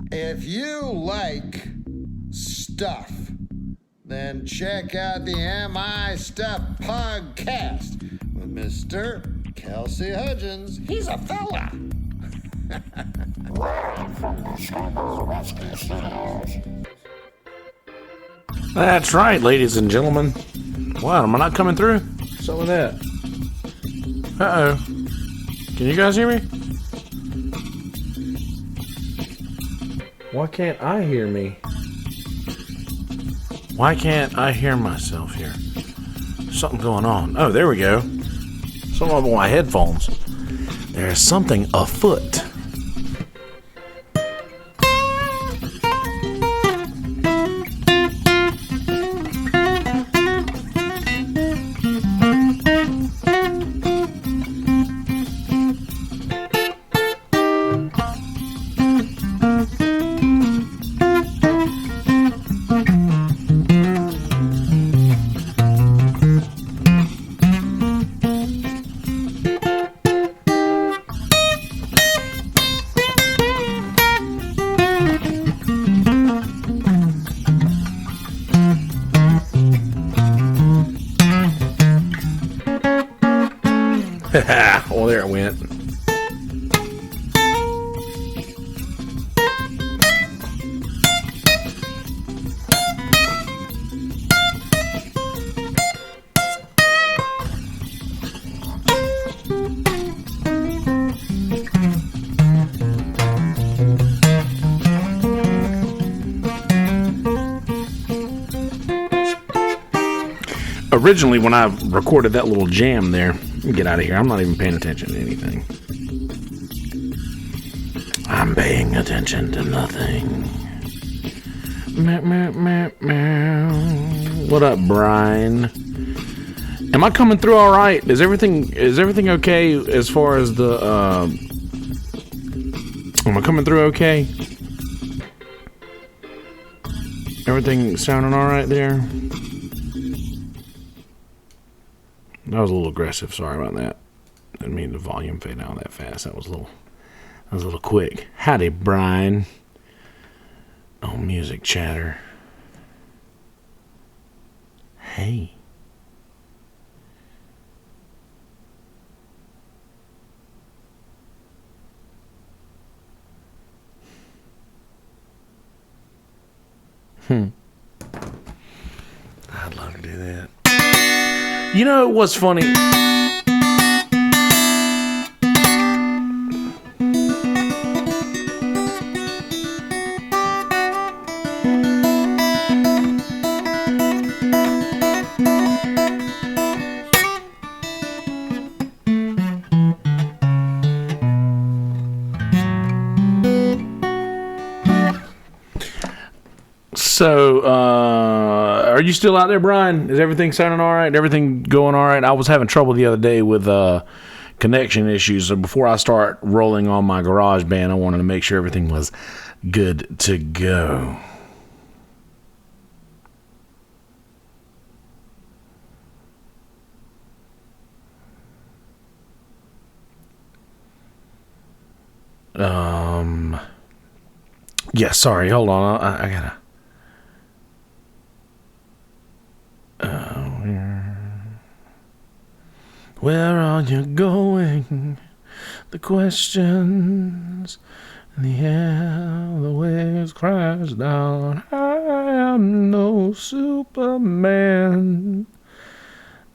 If you like stuff, then check out the MI Stuff podcast with Mr. Kelsey Hudgins. He's a fella. Live from the Scramble Rescue Studios. That's right, ladies and gentlemen. What, am I not coming through? What's up with that? Uh-oh. Can you guys hear me? Why can't I hear me? Why can't I hear myself here? Something going on. Oh, there we go. Something on my headphones. There's something afoot. Well, there it went. Originally, when I recorded that little jam there, get out of here. I'm not even paying attention to anything. I'm paying attention to nothing. Meow, meow, meow, meow. What up, Brian? Am I coming through all right? Is everything okay as far as the am I coming through okay? Everything sounding all right there? That was a little aggressive. Sorry about that. Didn't mean the volume fade out that fast. That was a little quick. Howdy, Brian. Oh, music chatter. Hey. I'd love to do that. You know what's funny? So, are you still out there, Brian? Is everything sounding all right? Everything going all right? I was having trouble the other day with connection issues. So before I start rolling on my GarageBand, I wanted to make sure everything was good to go. Yeah, sorry. Hold on. I gotta. Where are you going? The questions in the air, the waves crash down. I am no Superman.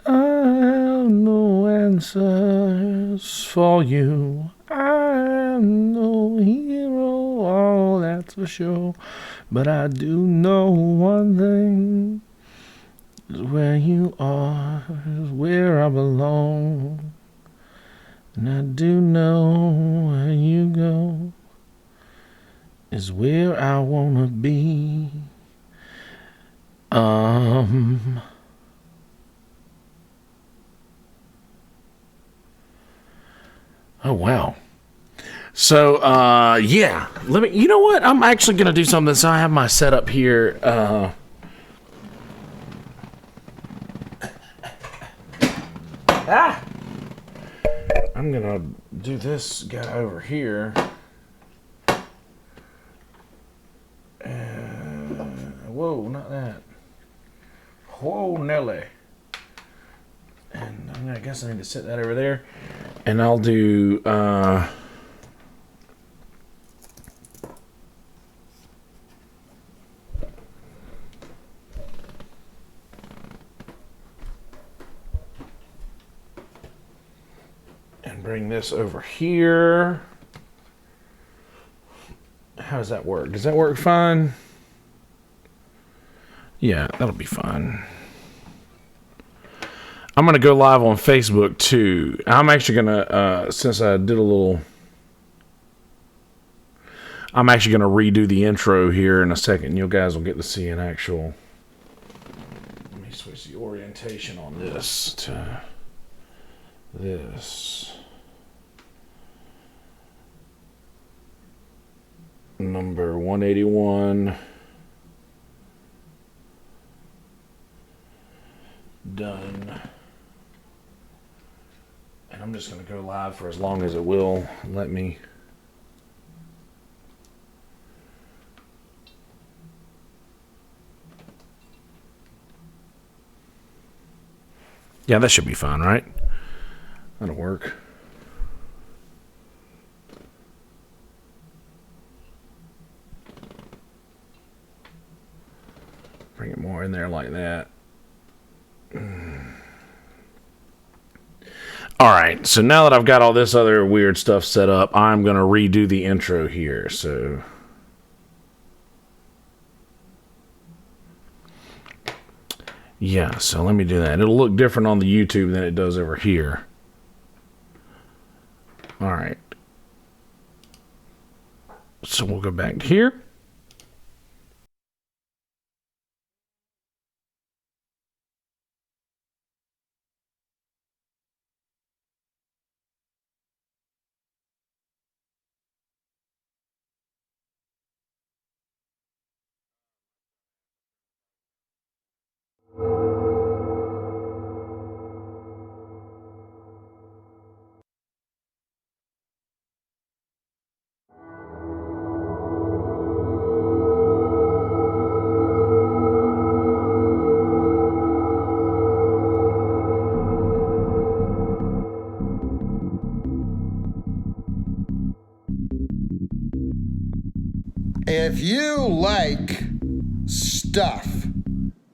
I have no answers for you. I am no hero, oh, that's for sure. But I do know one thing. Where you are is where I belong. And I do know where you go is where I wanna be. Oh, wow. So, yeah. You know what? I'm actually going to do something. So I have my setup here. I'm going to do this guy over here. Whoa, not that. Whoa, Nelly. And I guess I need to set that over there. And I'll do, and bring this over here. How does that work? Does that work fine? Yeah, that'll be fine. I'm going to go live on Facebook, too. I'm actually going to, since I did a little... I'm actually going to redo the intro here in a second. You guys will get to see an actual... Let me switch the orientation on this to this. Number 181. Done. And I'm just going to go live for as long as it will let me. Yeah, that should be fine, right? That'll work. Bring it more in there like that. Alright, so now that I've got all this other weird stuff set up, I'm going to redo the intro here. So, yeah, so let me do that. It'll look different on the YouTube than it does over here. Alright. So we'll go back to here. If you like stuff,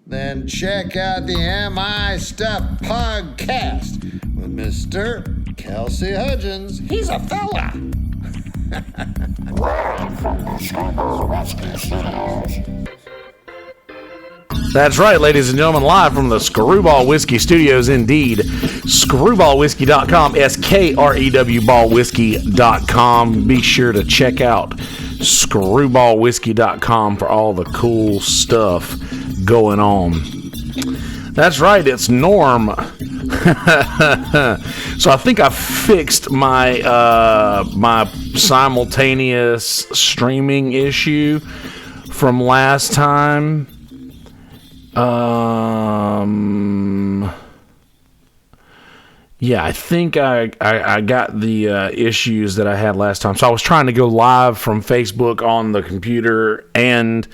then check out the MI Stuff podcast with Mr. Kelsey Hudgins. He's a fella. Live from the Screwball Whiskey Studios. That's right, ladies and gentlemen, live from the Screwball Whiskey Studios, indeed. Screwballwhiskey.com, SKREW Be sure to check out screwballwhiskey.com for all the cool stuff going on. That's right, it's Norm. So I think I fixed my my simultaneous streaming issue from last time. Yeah, I think I got the issues that I had last time. So I was trying to go live from Facebook on the computer and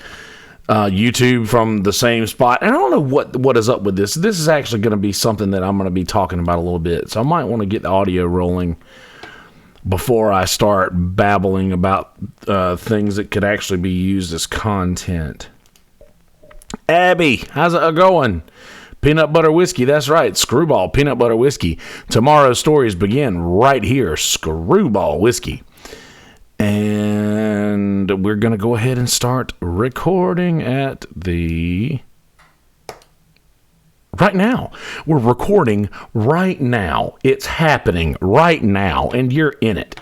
YouTube from the same spot. And I don't know what is up with this. This is actually going to be something that I'm going to be talking about a little bit. So I might want to get the audio rolling before I start babbling about things that could actually be used as content. Abby, how's it going? Peanut butter whiskey, that's right. Screwball peanut butter whiskey. Tomorrow's stories begin right here. Screwball whiskey. And we're going to go ahead and start recording at the... Right now. We're recording right now. It's happening right now, and you're in it.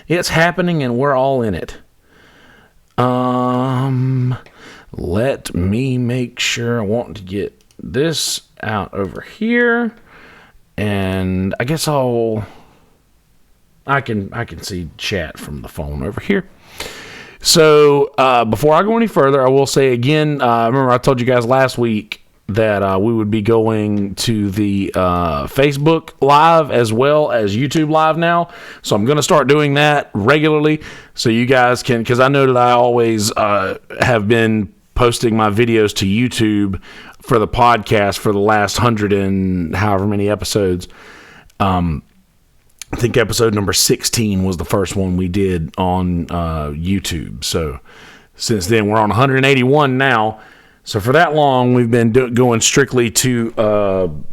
It's happening, and we're all in it. Let me make sure. I want to get this out over here, and I guess I can see chat from the phone over here. So before I go any further, I will say again, remember I told you guys last week that we would be going to the Facebook Live as well as YouTube Live now. So I'm going to start doing that regularly so you guys can, because I know that I always have been posting my videos to YouTube for the podcast for the last 100 and however many episodes. I think episode number 16 was the first one we did on YouTube. So since then, we're on 181 now. So for that long, we've been going strictly to YouTube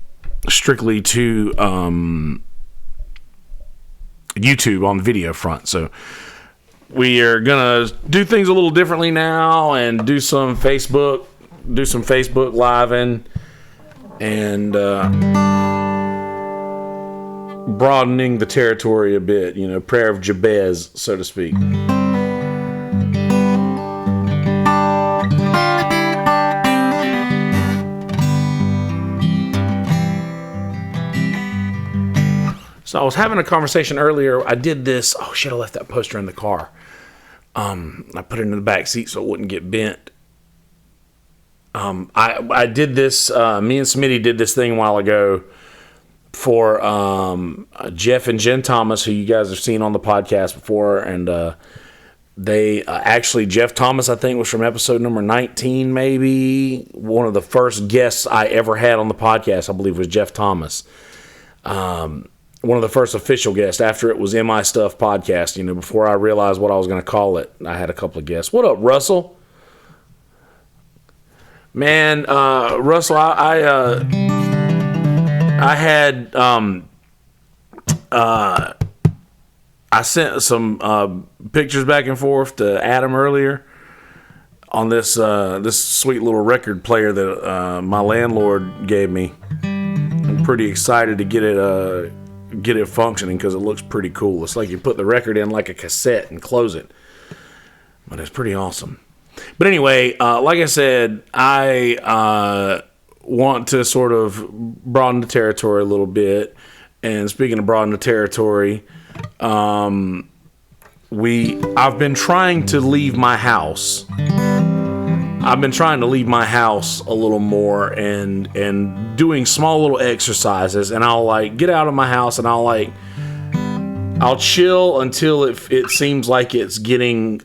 on the video front. So we are gonna do things a little differently now and do some Facebook Live and broadening the territory a bit. You know, prayer of Jabez, so to speak. So I was having a conversation earlier. I did this. Oh shit! I left that poster in the car. I put it in the back seat so it wouldn't get bent. I did this. Me and Smitty did this thing a while ago for Jeff and Jen Thomas, who you guys have seen on the podcast before, and they actually Jeff Thomas, I think, was from episode number 19, maybe. One of the first guests I ever had on the podcast, I believe, was Jeff Thomas. One of the first official guests after it was MI Stuff Podcast, you know, before I realized what I was going to call it. I had a couple of guests. What up, Russell? Man, Russell, I had, I sent some pictures back and forth to Adam earlier on this sweet little record player that my landlord gave me. I'm pretty excited to get it functioning because it looks pretty cool. It's like you put the record in like a cassette and close it. But it's pretty awesome. But anyway, like I said, I want to sort of broaden the territory a little bit. And speaking of broaden the territory, I've been trying to leave my house. I've been trying to leave my house a little more and doing small little exercises, and I'll like get out of my house and I'll chill until it seems like it's getting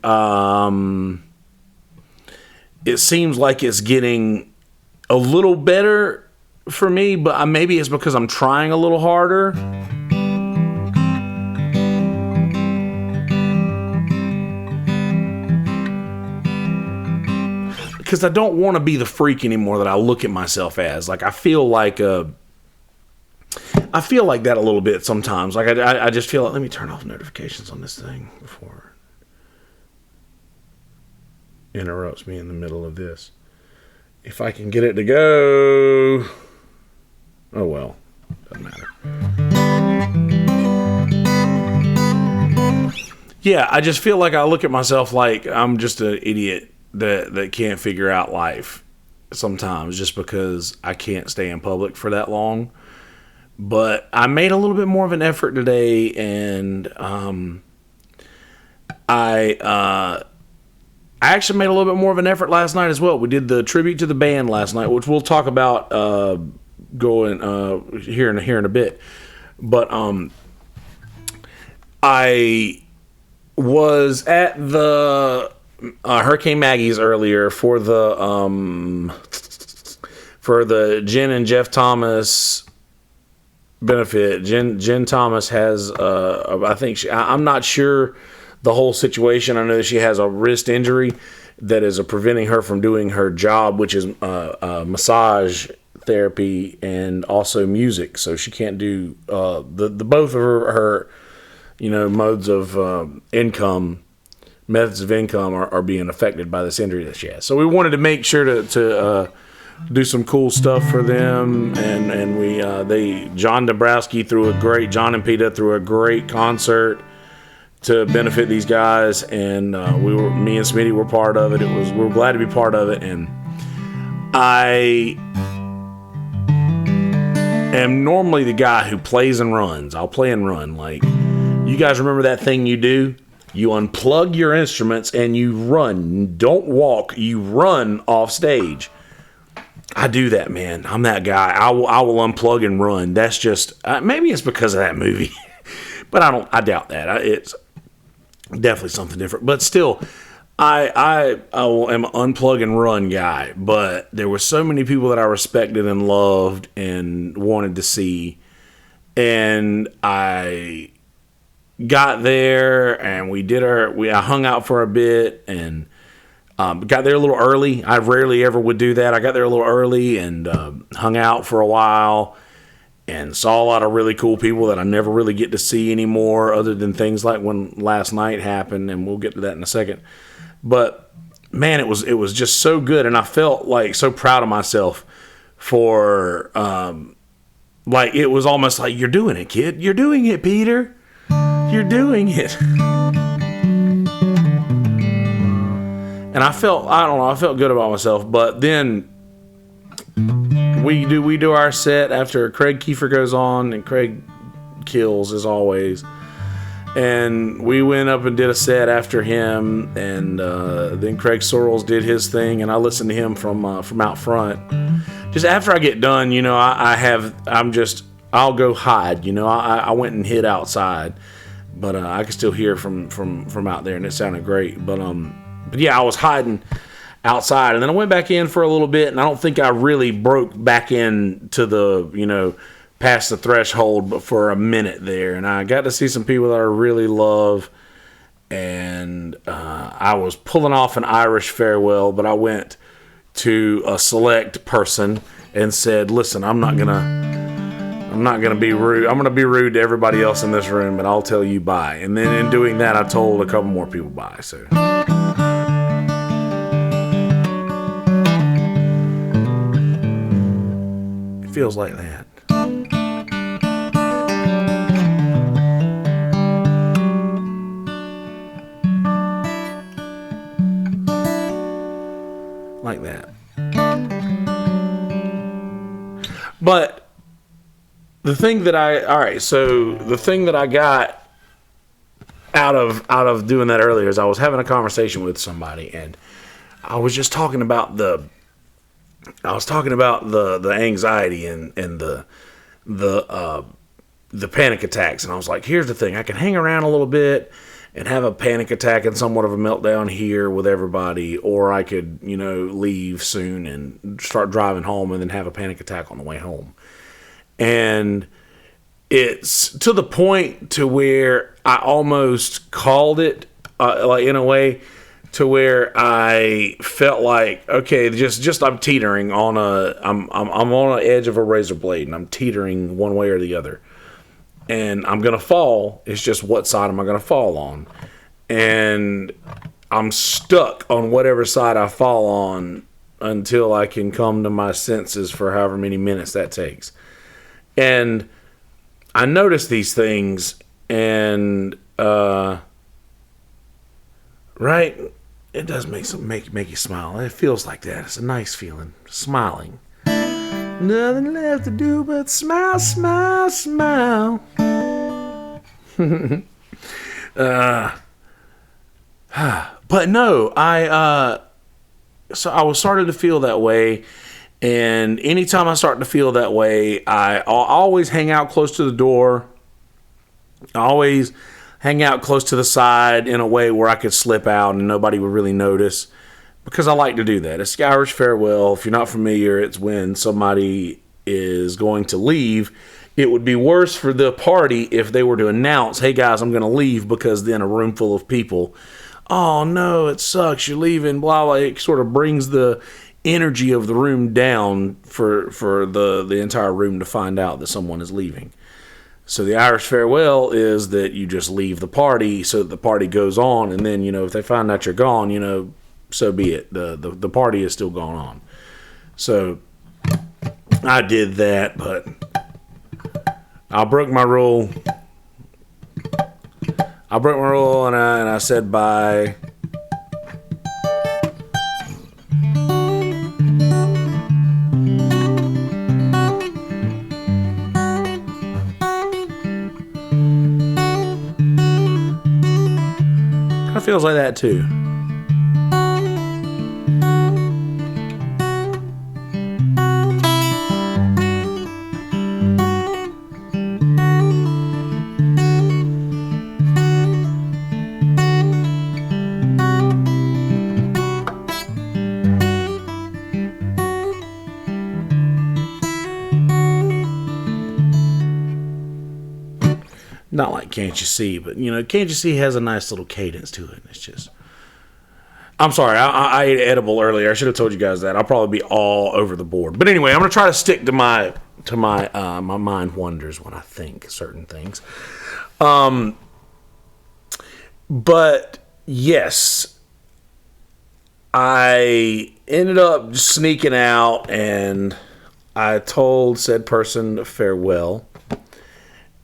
a little better for me, but maybe it's because I'm trying a little harder. Because I don't want to be the freak anymore that I look at myself as. Like I feel like that a little bit sometimes. Like I just feel like, let me turn off notifications on this thing before it interrupts me in the middle of this. If I can get it to go. Oh well, doesn't matter. Yeah, I just feel like I look at myself like I'm just an idiot that can't figure out life sometimes just because I can't stay in public for that long. But I made a little bit more of an effort today, and I actually made a little bit more of an effort last night as well. We did the tribute to the band last night, which we'll talk about going here in a bit. But I was at the Hurricane Maggie's earlier for the Jen and Jeff Thomas benefit. Jen Thomas has I think I'm not sure the whole situation. I know that she has a wrist injury that is preventing her from doing her job, which is massage therapy and also music. So she can't do the both of her modes of methods of income are being affected by this injury that she has. So we wanted to make sure to do some cool stuff for them, and John and Peta threw a great concert to benefit these guys, and me and Smitty were part of it. We were glad to be part of it, and I am normally the guy who plays and runs. I'll play and run. Like, you guys remember that thing you do? You unplug your instruments and you run. Don't walk. You run off stage. I do that, man. I'm that guy. I will unplug and run. That's just maybe it's because of that movie, but I doubt that. It's definitely something different. But still, I am an unplug and run guy. But there were so many people that I respected and loved and wanted to see, and I got there and I hung out for a bit and got there a little early. I rarely ever would do that. I got there a little early and hung out for a while and saw a lot of really cool people that I never really get to see anymore, other than things like when last night happened, and we'll get to that in a second. But man, it was just so good, and I felt like so proud of myself for like, it was almost like, you're doing it, kid. You're doing it, Peter. You're doing it. And I felt good about myself. But then we do our set after Craig Kiefer goes on, and Craig kills as always. And we went up and did a set after him, and then Craig Sorrells did his thing, and I listened to him from out front. Just after I get done, you know, I'll go hide. You know, I went and hid outside. But I could still hear from out there, and it sounded great. But yeah, I was hiding outside, and then I went back in for a little bit, and I don't think I really broke back into the, you know, past the threshold, but for a minute there, and I got to see some people that I really love, and I was pulling off an Irish farewell, but I went to a select person and said, "Listen, I'm not gonna be rude. I'm gonna be rude to everybody else in this room, but I'll tell you bye." And then in doing that, I told a couple more people bye. So it feels like that. Like that. But the thing that I got out of doing that earlier is I was having a conversation with somebody, and I was just talking about the anxiety and the panic attacks, and I was like, here's the thing, I can hang around a little bit and have a panic attack and somewhat of a meltdown here with everybody, or I could, you know, leave soon and start driving home and then have a panic attack on the way home. And it's to the point to where I almost called it, like, in a way, to where I felt like, okay, just I'm teetering on I'm on the edge of a razor blade, and I'm teetering one way or the other, and I'm gonna fall. It's just, what side am I gonna fall on? And I'm stuck on whatever side I fall on until I can come to my senses for however many minutes that takes. And I noticed these things, and right, it does make you smile. It feels like that. It's a nice feeling, smiling. Nothing left to do but smile, smile, smile. But no, I was starting to feel that way. And anytime I start to feel that way, I'll always hang out close to the door. I always hang out close to the side in a way where I could slip out and nobody would really notice, because I like to do that. It's the Irish farewell. If you're not familiar, it's when somebody is going to leave. It would be worse for the party if they were to announce, "Hey guys, I'm going to leave," because then a room full of people, "Oh no, it sucks, you're leaving," blah, blah. It sort of brings the energy of the room down for the entire room to find out that someone is leaving. So the Irish farewell is that you just leave the party so that the party goes on, and then, you know, if they find out you're gone, you know, so be it. The party is still going on. So I did that, but I broke my rule. I broke my rule and I said bye. Kind of feels like that too. Not like Can't You See, but, Can't You See has a nice little cadence to it. It's just... I'm sorry, I ate edible earlier. I should have told you guys that. I'll probably be all over the board. But anyway, I'm going to try to stick to my mind wanders when I think certain things. But, yes, I ended up sneaking out, and I told said person farewell.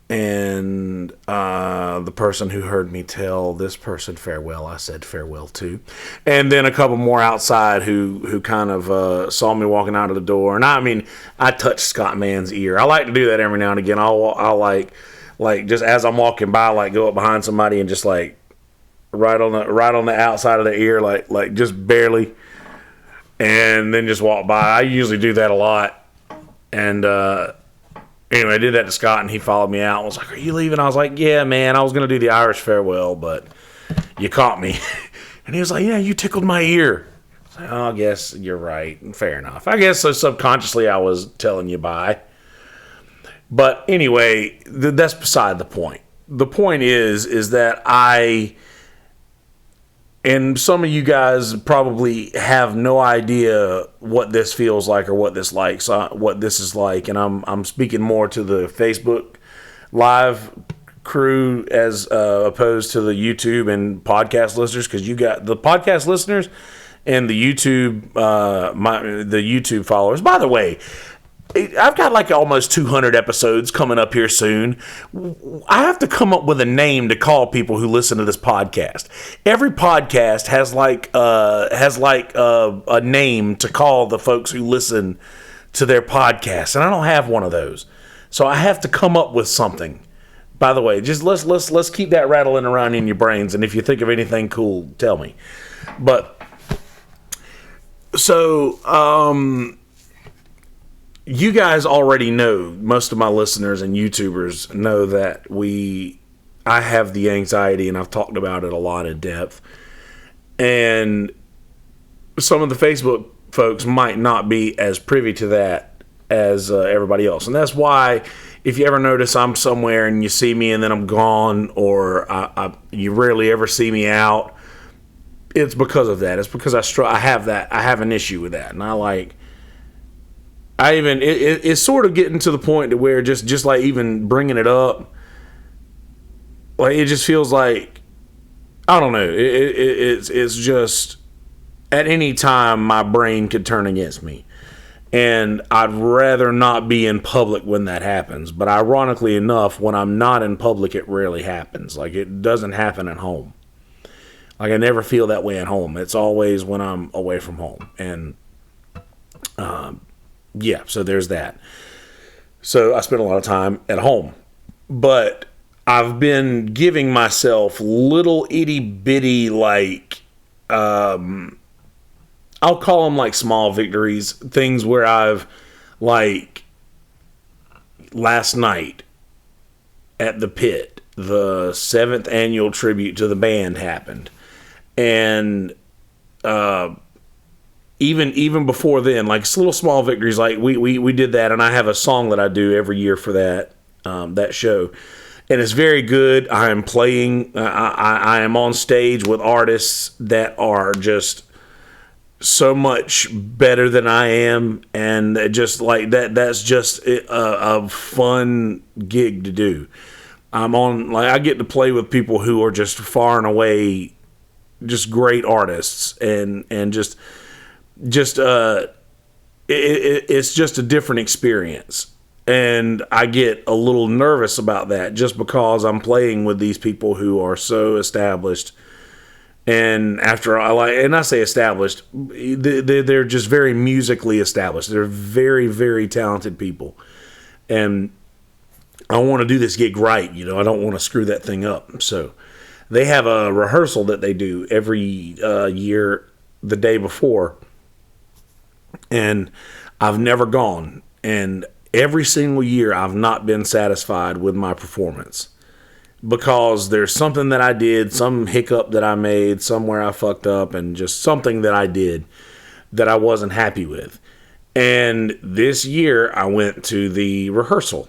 And the person who heard me tell this person farewell, I said farewell to. And then a couple more outside who kind of saw me walking out of the door. And I touched Scott Mann's ear. I like to do that every now and again. I'll like just as I'm walking by, like go up behind somebody and just like right on the outside of the ear, like just barely, and then just walk by. I usually do that a lot. And anyway, I did that to Scott, and he followed me out and was like, "Are you leaving?" I was like, "Yeah, man, I was going to do the Irish farewell, but you caught me." And he was like, "Yeah, you tickled my ear." I was like, "Oh, I guess you're right. Fair enough. I guess so subconsciously I was telling you bye." But anyway, that's beside the point. The point is that and some of you guys probably have no idea what this feels like or what this is like, and I'm speaking more to the Facebook Live crew as opposed to the YouTube and podcast listeners, because you got the podcast listeners and the YouTube the YouTube followers. By the way, I've got like almost 200 episodes coming up here soon. I have to come up with a name to call people who listen to this podcast. Every podcast has a name to call the folks who listen to their podcast, and I don't have one of those. So I have to come up with something. By the way, just let's keep that rattling around in your brains, and if you think of anything cool, tell me. But so you guys already know, most of my listeners and YouTubers know that I have the anxiety, and I've talked about it a lot in depth. And some of the Facebook folks might not be as privy to that as everybody else. And that's why, if you ever notice I'm somewhere and you see me and then I'm gone, or you rarely ever see me out, it's because of that. It's because I have an issue with that. And it's sort of getting to the point to where just like even bringing it up, like it just feels like, I don't know, it's just at any time my brain could turn against me, and I'd rather not be in public when that happens. But ironically enough, when I'm not in public, it rarely happens. Like, it doesn't happen at home. Like, I never feel that way at home. It's always when I'm away from home. And yeah, so there's that. So I spend a lot of time at home. But I've been giving myself little itty bitty, like, I'll call them like small victories. Things where I've, like, last night at the Pit, the 7th annual tribute to the band happened. And even before then, like little small victories, like we did that, and I have a song that I do every year for that show, and it's very good. I am playing, I am on stage with artists that are just so much better than I am, and just like that's just a fun gig to do. I get to play with people who are just far and away just great artists, and it's just a different experience. And I get a little nervous about that just because I'm playing with these people who are so established. And I say established, they're just very musically established. They're very, very talented people. And I want to do this gig right. You know, I don't want to screw that thing up. So they have a rehearsal that they do every year the day before. And I've never gone. And every single year I've not been satisfied with my performance. Because there's something that I did, some hiccup that I made, somewhere I fucked up, and just something that I did that I wasn't happy with. And this year I went to the rehearsal,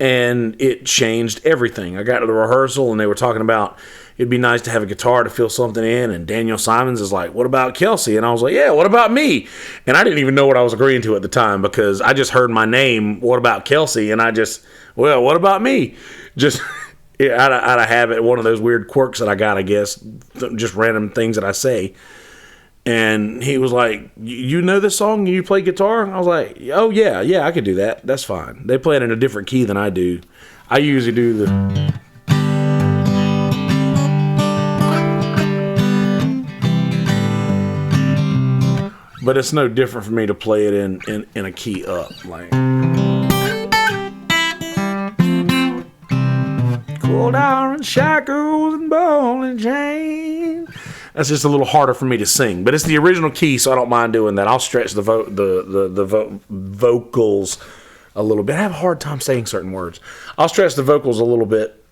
and it changed everything. I got to the rehearsal, and they were talking about it'd be nice to have a guitar to fill something in, and Daniel Simons is like, what about Kelsey? And I was like, yeah, what about me? And I didn't even know what I was agreeing to at the time, because I just heard my name, what about Kelsey? And I just, well, what about me? Just... Yeah, out of habit, one of those weird quirks that I got, I guess, just random things that I say. And he was like, you know this song? You play guitar? I was like, oh, yeah, I could do that. That's fine. They play it in a different key than I do. I usually do the... But it's no different for me to play it in a key up. Like... Cold iron shackles and ball and chain. That's just a little harder for me to sing, but it's the original key, so I don't mind doing that. I'll stretch the vocals a little bit. I have a hard time saying certain words. I'll stretch the vocals a little bit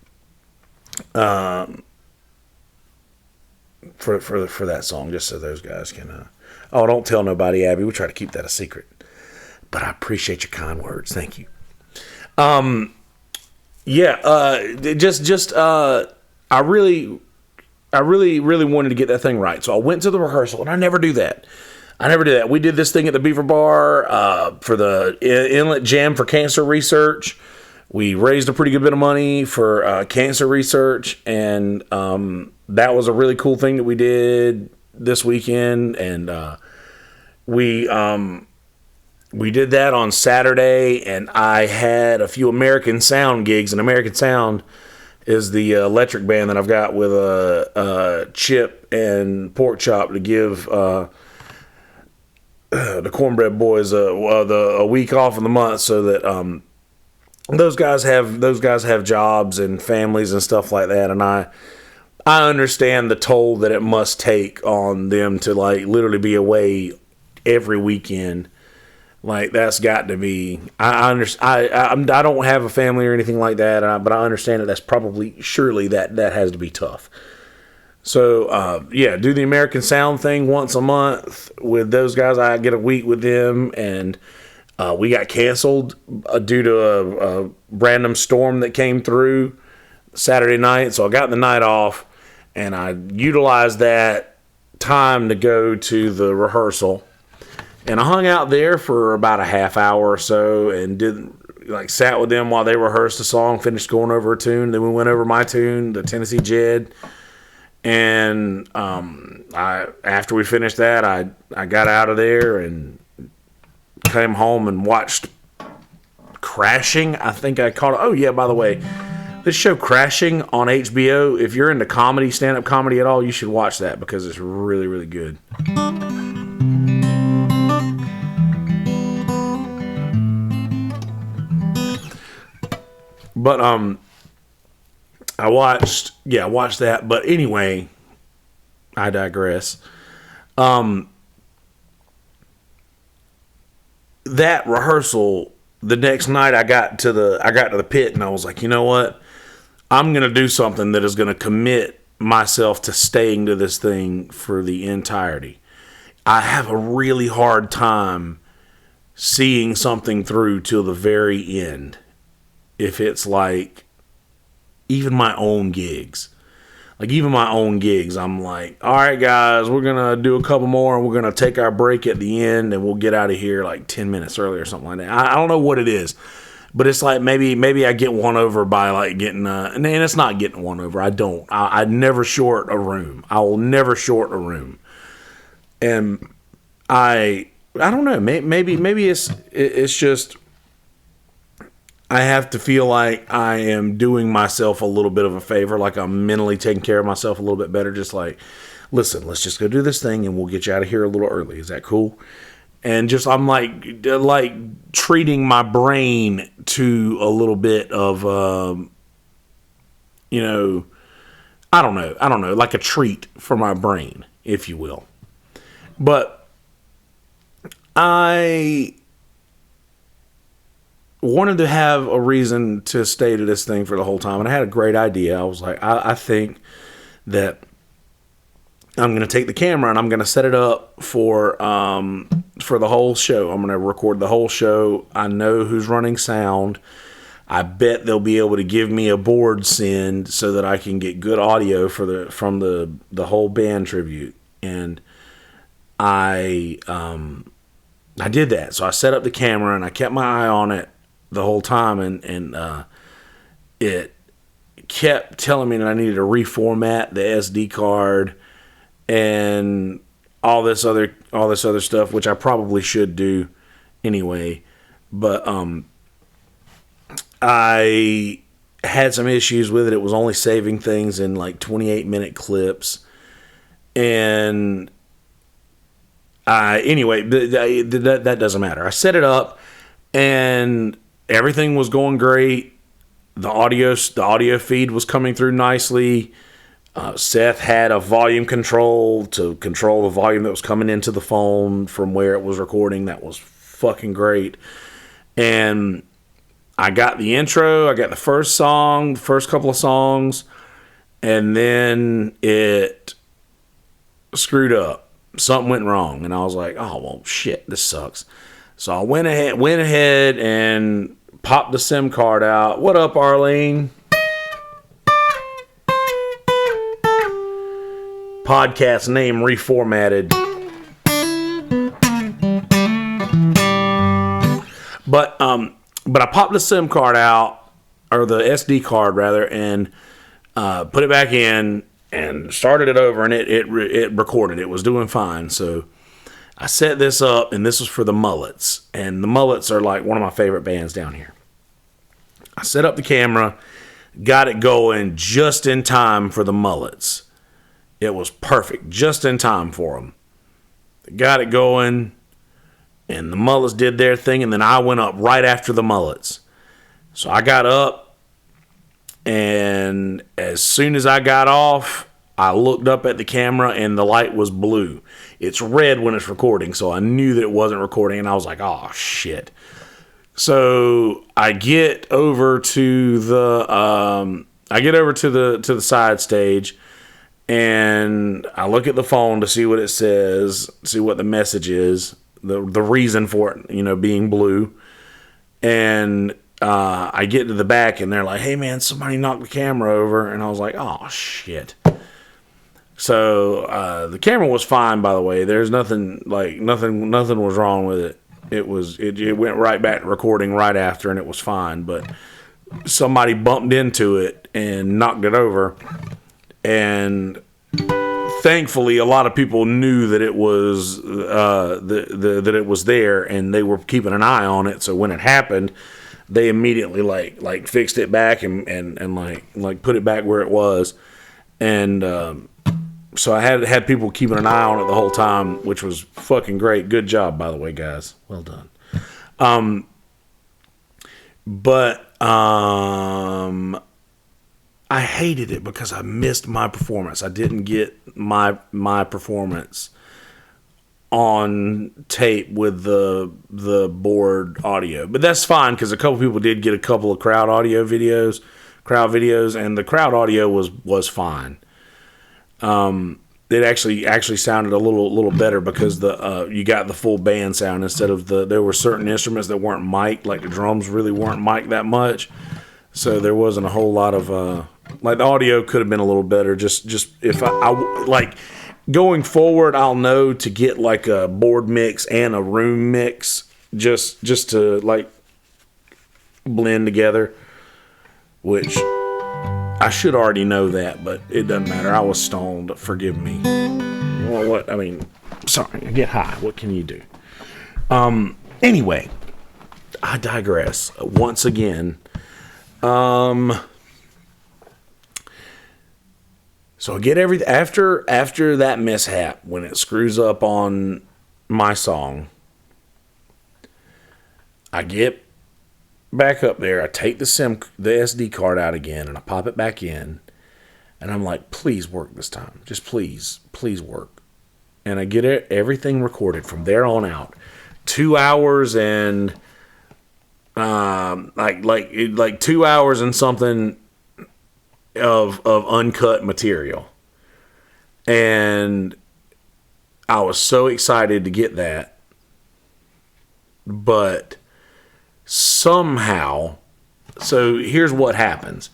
for that song, just so those guys can. Oh, don't tell nobody, Abby. We try to keep that a secret, but I appreciate your kind words. Thank you. Yeah, I really wanted to get that thing right. So I went to the rehearsal, and I never do that. We did this thing at the Beaver Bar for the Inlet Jam for cancer research. We raised a pretty good bit of money for cancer research, and that was a really cool thing that we did this weekend. And we did that on Saturday, and I had a few American Sound gigs. And American Sound is the electric band that I've got with Chip and Pork Chop to give the Cornbread Boys a week off in the month, so that those guys have jobs and families and stuff like that. And I understand the toll that it must take on them to like literally be away every weekend. Like, that's got to be... I don't have a family or anything like that, but I understand that that's probably... Surely that has to be tough. So, do the American Sound thing once a month with those guys. I get a week with them, and we got canceled due to a random storm that came through Saturday night. So I got the night off, and I utilized that time to go to the rehearsal. And I hung out there for about a half hour or so and sat with them while they rehearsed the song, finished going over a tune. Then we went over my tune, the Tennessee Jed. And after we finished that, I got out of there and came home and watched Crashing. I think I called it. Oh, yeah, by the way, this show Crashing on HBO, if you're into comedy, stand-up comedy at all, you should watch that because it's really, really good. But I watched that. But anyway, I digress. That rehearsal, the next night I got to the pit, and I was like, you know what? I'm gonna do something that is gonna commit myself to staying to this thing for the entirety. I have a really hard time seeing something through till the very end. If it's like even my own gigs, I'm like, all right, guys, we're going to do a couple more and we're going to take our break at the end and we'll get out of here like 10 minutes early or something like that. I don't know what it is, but it's like maybe I get one over by like getting, and it's not getting one over. I never short a room. I will never short a room. And I don't know, maybe it's just, I have to feel like I am doing myself a little bit of a favor, like I'm mentally taking care of myself a little bit better. Just like, listen, let's just go do this thing and we'll get you out of here a little early. Is that cool? And just, I'm like treating my brain to a little bit of, I don't know, like a treat for my brain, if you will. But I wanted to have a reason to stay to this thing for the whole time, and I had a great idea. I was like, I think that I'm going to take the camera and I'm going to set it up for the whole show. I'm going to record the whole show. I know who's running sound. I bet they'll be able to give me a board send so that I can get good audio from the whole band tribute. And I did that. So I set up the camera and I kept my eye on it the whole time, and it kept telling me that I needed to reformat the SD card and all this other stuff, which I probably should do anyway. But I had some issues with it. It was only saving things in like 28-minute clips. And anyway, that doesn't matter. I set it up and everything was going great. The audio feed was coming through nicely. Seth had a volume control to control the volume that was coming into the phone from where it was recording. That was fucking great. And I got the intro, I got the first couple of songs, and then it screwed up. Something went wrong, and I was like, oh, well, shit, this sucks. So I went ahead and popped the SIM card out. What up, Arlene? Podcast name reformatted. But I popped the SIM card out, or the SD card rather, and put it back in and started it over, and it recorded. It was doing fine. So I set this up, and this was for the Mullets, and the Mullets are like one of my favorite bands down here. I set up the camera, got it going just in time for the Mullets. It was perfect, just in time for them. Got it going, and the Mullets did their thing, and then I went up right after the Mullets. So I got up, and as soon as I got off, I looked up at the camera, and the light was blue. It's red when it's recording, so I knew that it wasn't recording, and I was like, oh, shit. So I get over to the side stage, and I look at the phone to see what it says, see what the message is, the reason for it, being blue. And I get to the back, and they're like, hey, man, somebody knocked the camera over. And I was like, oh, shit. So the camera was fine, by the way. There's nothing was wrong with it. It went right back to recording right after, and it was fine. But somebody bumped into it and knocked it over. And thankfully, a lot of people knew that it was that it was there, and they were keeping an eye on it. So when it happened, they immediately like fixed it back and like put it back where it was. And so I had people keeping an eye on it the whole time, which was fucking great. Good job, by the way, guys. Well done. But I hated it because I missed my performance. I didn't get my performance on tape with the board audio. But that's fine, because a couple people did get a couple of crowd videos, and the crowd audio was fine. It actually sounded a little better because you got the full band sound instead of there were certain instruments that weren't mic'd, like the drums really weren't mic'd that much. So there wasn't a whole lot of the audio could have been a little better. Just if I like going forward, I'll know to get like a board mix and a room mix just to like blend together, which I should already know that, but it doesn't matter. I was stoned. Forgive me. Well, sorry, I get high. What can you do? Anyway, I digress once again. So I get everything after that mishap, when it screws up on my song. I get back up there. I take the SD card out again, and I pop it back in. And I'm like, please work this time. Just please work. And I get everything recorded from there on out. 2 hours and like 2 hours and something of uncut material. And I was so excited to get that. But somehow, so here's what happens.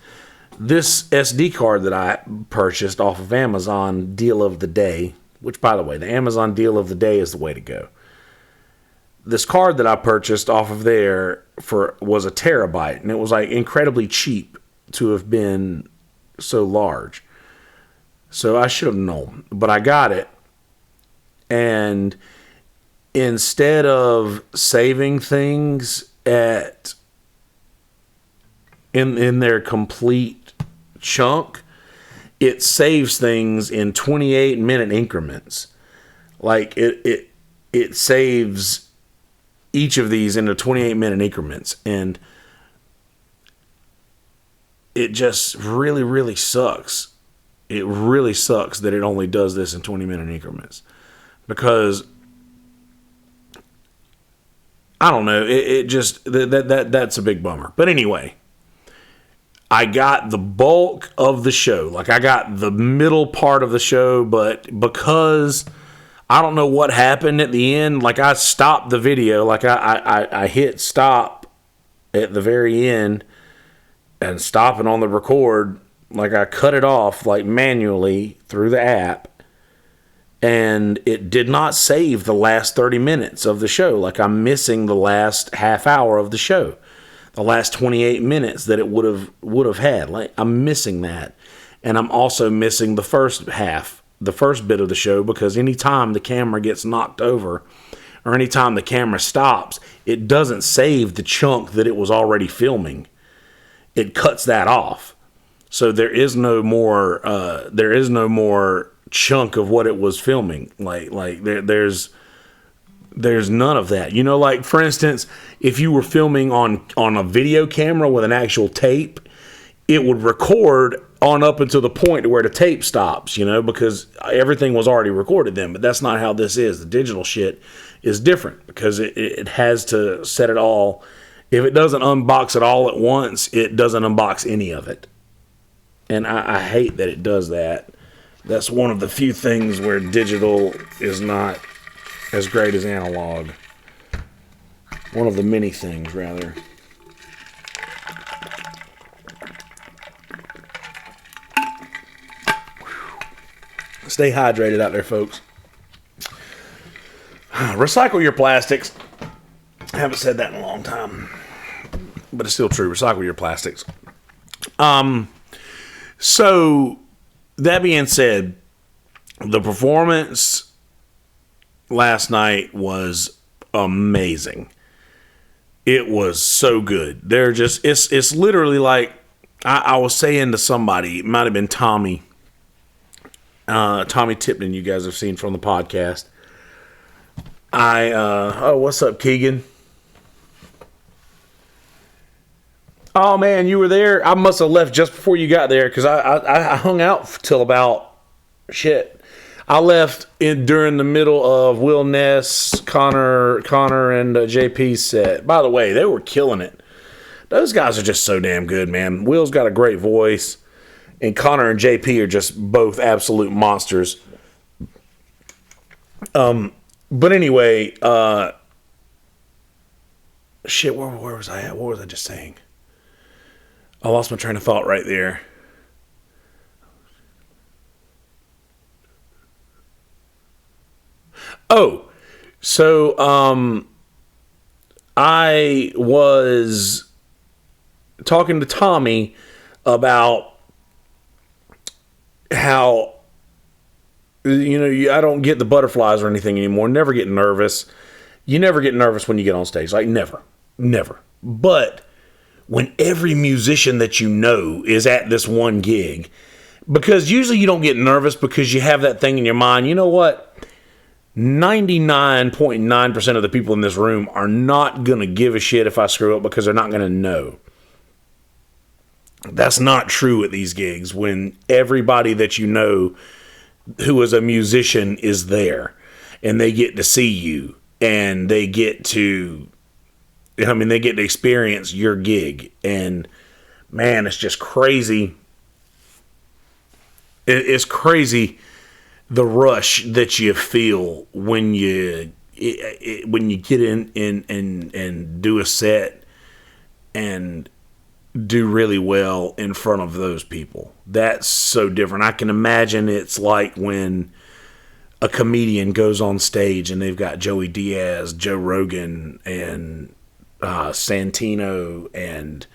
This SD card that I purchased off of Amazon Deal of the Day, which, by the way, the Amazon Deal of the Day is the way to go. This card that I purchased off of there was a terabyte, and it was like incredibly cheap to have been so large. So I should have known, but I got it. And instead of saving things in their complete chunk, it saves things in 28-minute increments. Like it saves each of these into 28-minute increments, and it just really, really sucks. It really sucks that it only does this in 20-minute increments, because I don't know. It just that's a big bummer. But anyway, I got the bulk of the show. Like, I got the middle part of the show, but because I don't know what happened at the end, like, I stopped the video. Like, I hit stop at the very end and stopping on the record. Like, I cut it off, like, manually through the app. And it did not save the last 30 minutes of the show. Like, I'm missing the last half hour of the show. The last 28 minutes that it would have had. Like, I'm missing that. And I'm also missing the first bit of the show, because anytime the camera gets knocked over or anytime the camera stops, it doesn't save the chunk that it was already filming. It cuts that off. So there is no more chunk of what it was filming. There's none of that. You know, like, for instance, if you were filming on a video camera with an actual tape, it would record on up until the point where the tape stops, you know, because everything was already recorded then. But that's not how this is. The digital shit is different, because it has to set it all. If it doesn't unbox it all at once, it doesn't unbox any of it. And I hate that it does that. That's one of the few things where digital is not as great as analog. One of the many things, rather. Stay hydrated out there, folks. Recycle your plastics. I haven't said that in a long time, but it's still true. Recycle your plastics. So, that being said, the performance last night was amazing. It was so good. It's literally like, I was saying to somebody, it might have been Tommy Tipton, you guys have seen from the podcast. What's up, Keegan? Oh, man, you were there? I must have left just before you got there, because I hung out till about, I left during the middle of Will Ness, Connor, and JP's set. By the way, they were killing it. Those guys are just so damn good, man. Will's got a great voice, and Connor and JP are just both absolute monsters. But anyway, where was I at? What was I just saying? I lost my train of thought right there. Oh, so I was talking to Tommy about how, you know, I don't get the butterflies or anything anymore. Never get nervous. You never get nervous when you get on stage. Like, never. Never. But when every musician that you know is at this one gig, because usually you don't get nervous because you have that thing in your mind, you know what? 99.9% of the people in this room are not going to give a shit if I screw up because they're not going to know. That's not true at these gigs when everybody that you know who is a musician is there and they get to see you and they get to, they get to experience your gig. And man, it's just crazy. It's crazy the rush that you feel when you get in and do a set and do really well in front of those people. That's so different. I can imagine it's like when a comedian goes on stage and they've got Joey Diaz, Joe Rogan, and Santino and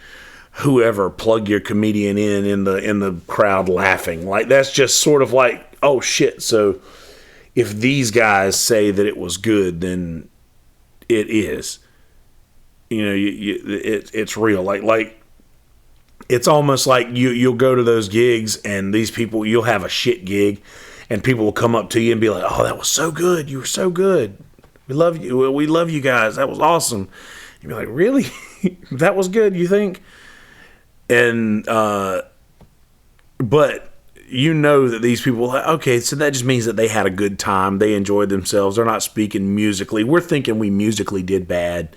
whoever, plug your comedian in the crowd laughing. Like, that's just sort of like, oh shit, so if these guys say that it was good, then it is. It's real. Like it's almost like you'll go to those gigs and these people, you'll have a shit gig and people will come up to you and be like, oh, that was so good. You were so good. We love you. We love you guys. That was awesome. You'd be like, really? That was good, you think? And, but you know that these people, okay, so that just means that they had a good time. They enjoyed themselves. They're not speaking musically. We're thinking we musically did bad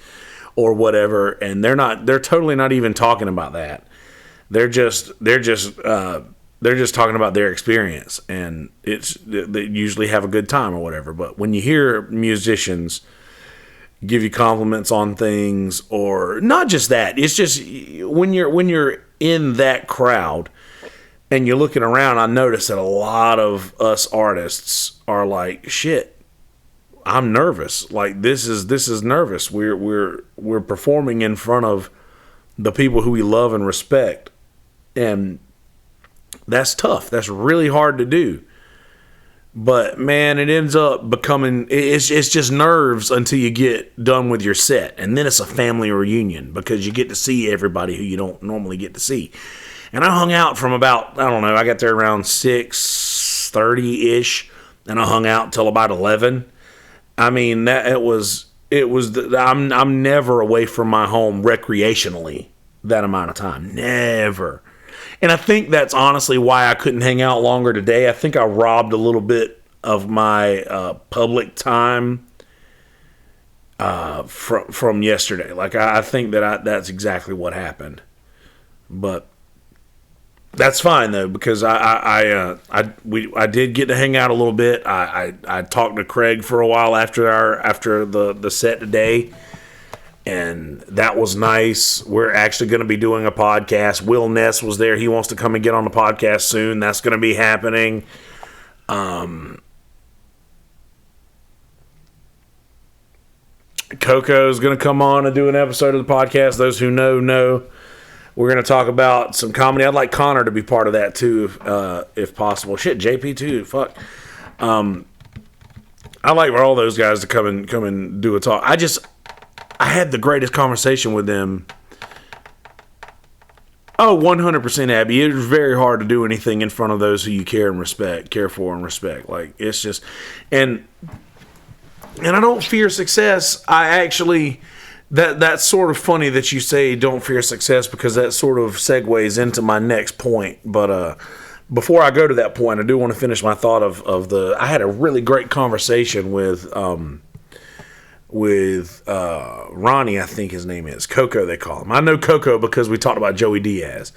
or whatever. And they're totally not even talking about that. They're just talking about their experience, and they usually have a good time or whatever. But when you hear musicians give you compliments on things, or not just that, it's just when you're in that crowd and you're looking around, I notice that a lot of us artists are like, shit, I'm nervous. Like, this is nervous. We're performing in front of the people who we love and respect. And that's tough. That's really hard to do. But man, it ends up becoming, it's just nerves until you get done with your set. And then it's a family reunion because you get to see everybody who you don't normally get to see. And I hung out from about, I don't know, I got there around 6:30-ish, and I hung out till about 11. I mean, I'm never away from my home recreationally that amount of time. Never. And I think that's honestly why I couldn't hang out longer today. I think I robbed a little bit of my public time from yesterday. Like, I think that's exactly what happened. But that's fine though, because I did get to hang out a little bit. I talked to Craig for a while after the set today. And that was nice. We're actually going to be doing a podcast. Will Ness was there. He wants to come and get on the podcast soon. That's going to be happening. Coco's going to come on and do an episode of the podcast. Those who know. We're going to talk about some comedy. I'd like Connor to be part of that too, if possible. Shit, JP too. Fuck. I like for all those guys to come and do a talk. I had the greatest conversation with them. Oh, 100% Abby. It was very hard to do anything in front of those who you care for and respect. Like, it's just, and I don't fear success. I actually, that's sort of funny that you say don't fear success, because that sort of segues into my next point. But before I go to that point, I do want to finish my thought I had a really great conversation with Ronnie, I think his name is Coco, they call him. I know Coco because we talked about Joey Diaz,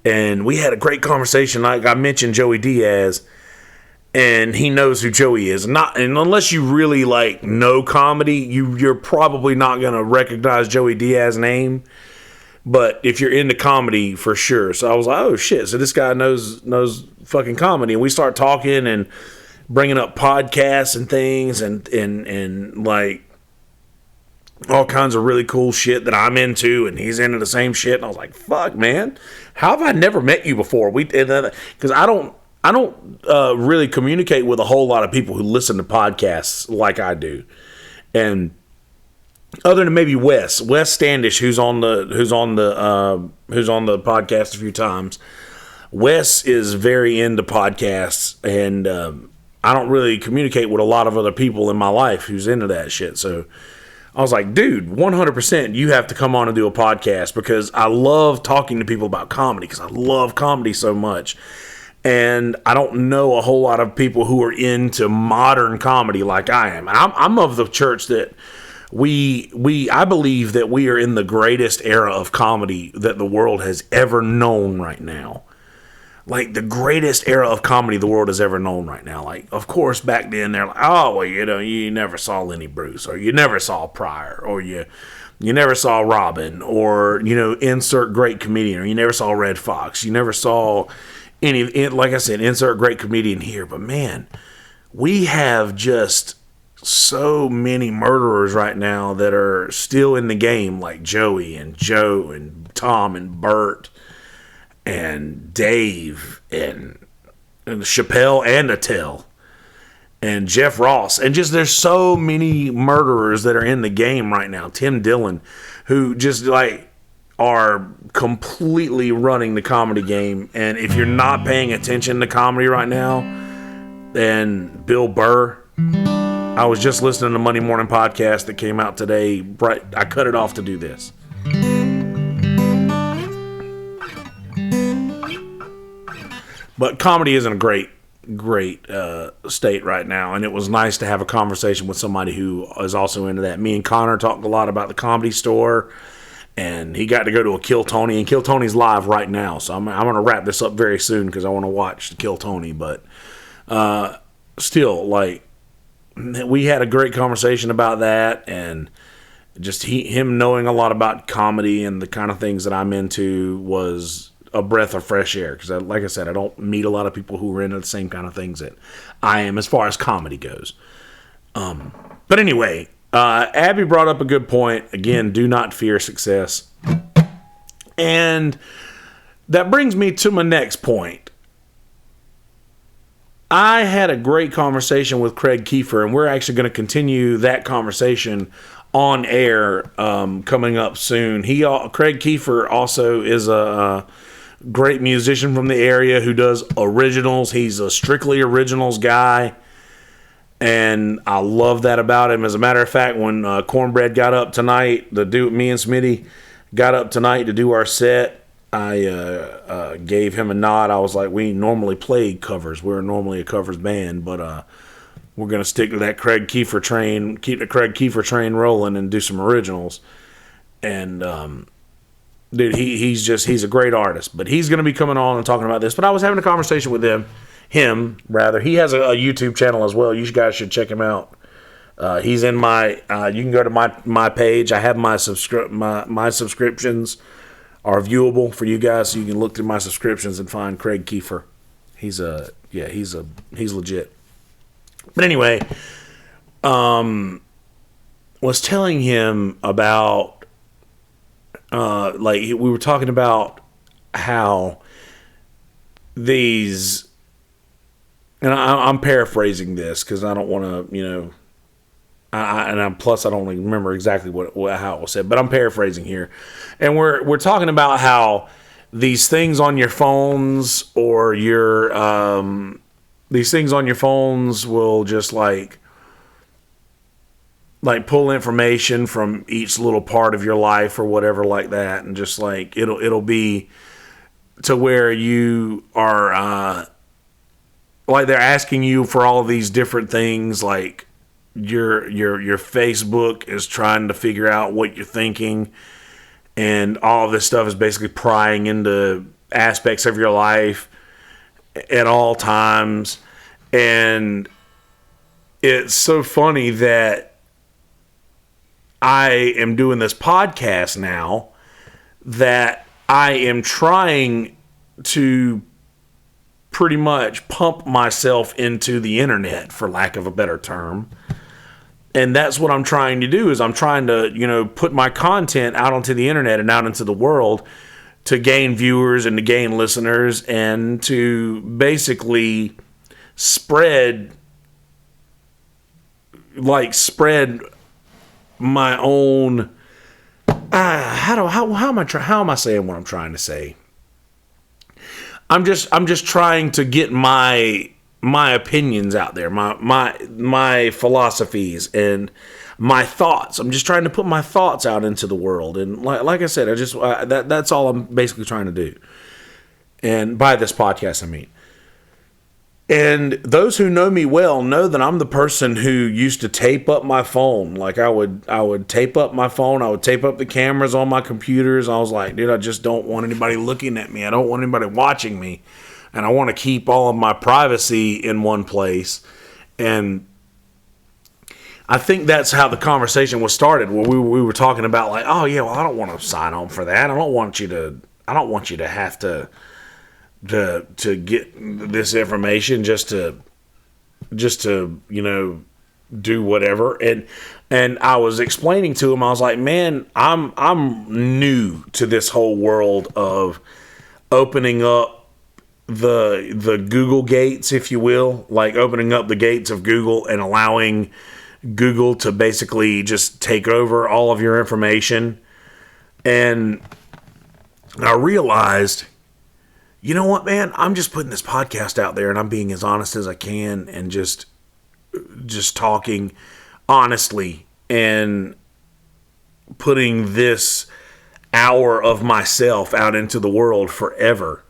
and we had a great conversation. Like, I mentioned Joey Diaz, and he knows who Joey is. And unless you really like know comedy, you're probably not gonna recognize Joey Diaz's name. But if you're into comedy, for sure. So I was like, oh shit! So this guy knows fucking comedy, and we start talking and bringing up podcasts and things, and like all kinds of really cool shit that I'm into, and he's into the same shit. And I was like, fuck, man, how have I never met you before? Because I don't really communicate with a whole lot of people who listen to podcasts like I do. And other than maybe Wes Standish, who's on the podcast a few times. Wes is very into podcasts, and I don't really communicate with a lot of other people in my life who's into that shit. So I was like, dude, 100% you have to come on and do a podcast, because I love talking to people about comedy, because I love comedy so much. And I don't know a whole lot of people who are into modern comedy like I am. And I'm of the church that I believe that we are in the greatest era of comedy that the world has ever known right now. Like, the greatest era of comedy the world has ever known right now. Like, of course, back then they're like, oh, well, you never saw Lenny Bruce, or you never saw Pryor, or you never saw Robin, or, insert great comedian, or you never saw Red Fox. You never saw any, like I said, insert great comedian here. But, man, we have just so many murderers right now that are still in the game, like Joey and Joe and Tom and Bert and Dave and Chappelle and Attell and Jeff Ross, and just there's so many murderers that are in the game right now. Tim Dillon, who just like are completely running the comedy game. And if you're not paying attention to comedy right now, then Bill Burr. I was just listening to the Monday Morning Podcast that came out today. Right, I cut it off to do this. But comedy isn't a great state right now, and it was nice to have a conversation with somebody who is also into that. Me and Connor talked a lot about the Comedy Store, and he got to go to a Kill Tony, and Kill Tony's live right now, so I'm going to wrap this up very soon because I want to watch the Kill Tony. But still, like, we had a great conversation about that, and just him knowing a lot about comedy and the kind of things that I'm into was a breath of fresh air, because like I said, I don't meet a lot of people who are into the same kind of things that I am as far as comedy goes. But anyway, Abby brought up a good point. Again, do not fear success. And that brings me to my next point. I had a great conversation with Craig Kiefer, and we're actually going to continue that conversation on air coming up soon. Craig Kiefer also is a great musician from the area who does originals. He's a strictly originals guy, and I love that about him. As a matter of fact, when Cornbread got up tonight, me and Smitty got up tonight to do our set, I gave him a nod. I was like, we normally play covers. We're normally a covers band, but we're going to stick to that Craig Kiefer train, keep the Craig Kiefer train rolling, and do some originals. And dude, he's a great artist, but he's going to be coming on and talking about this. But I was having a conversation with him. He has a YouTube channel as well. You guys should check him out. He's in my, you can go to my page. I have my subscriptions are viewable for you guys, so you can look through my subscriptions and find Craig Kiefer. He's legit. But anyway, was telling him about, we were talking about how these, and I'm paraphrasing this because I don't want to, plus I don't remember exactly how it was said, but I'm paraphrasing here, and we're talking about how these things on your phones or these things on your phones will just like pull information from each little part of your life or whatever like that, and just like it'll be to where you are like they're asking you for all of these different things, like your Facebook is trying to figure out what you're thinking, and all of this stuff is basically prying into aspects of your life at all times. And it's so funny that I am doing this podcast now, that I am trying to pretty much pump myself into the internet, for lack of a better term. And that's what I'm trying to do, is I'm trying to, put my content out onto the internet and out into the world to gain viewers and to gain listeners, and to basically spread my own. How am I saying what I'm trying to say? I'm just trying to get my opinions out there, my philosophies and my thoughts. I'm just trying to put my thoughts out into the world, and like I said, that's all I'm basically trying to do. And by this podcast, I mean. And those who know me well know that I'm the person who used to tape up my phone. Like I would tape up my phone. I would tape up the cameras on my computers. I was like, dude, I just don't want anybody looking at me. I don't want anybody watching me. And I want to keep all of my privacy in one place. And I think that's how the conversation was started, where we were talking about like, oh yeah, well, I don't want to sign on for that. I don't want you to have to get this information just to do whatever. And I was explaining to him, I was like, man, I'm new to this whole world of opening up the Google gates, if you will, like opening up the gates of Google and allowing Google to basically just take over all of your information. And I realized, you know what, man? I'm just putting this podcast out there and I'm being as honest as I can and just talking honestly and putting this hour of myself out into the world forever.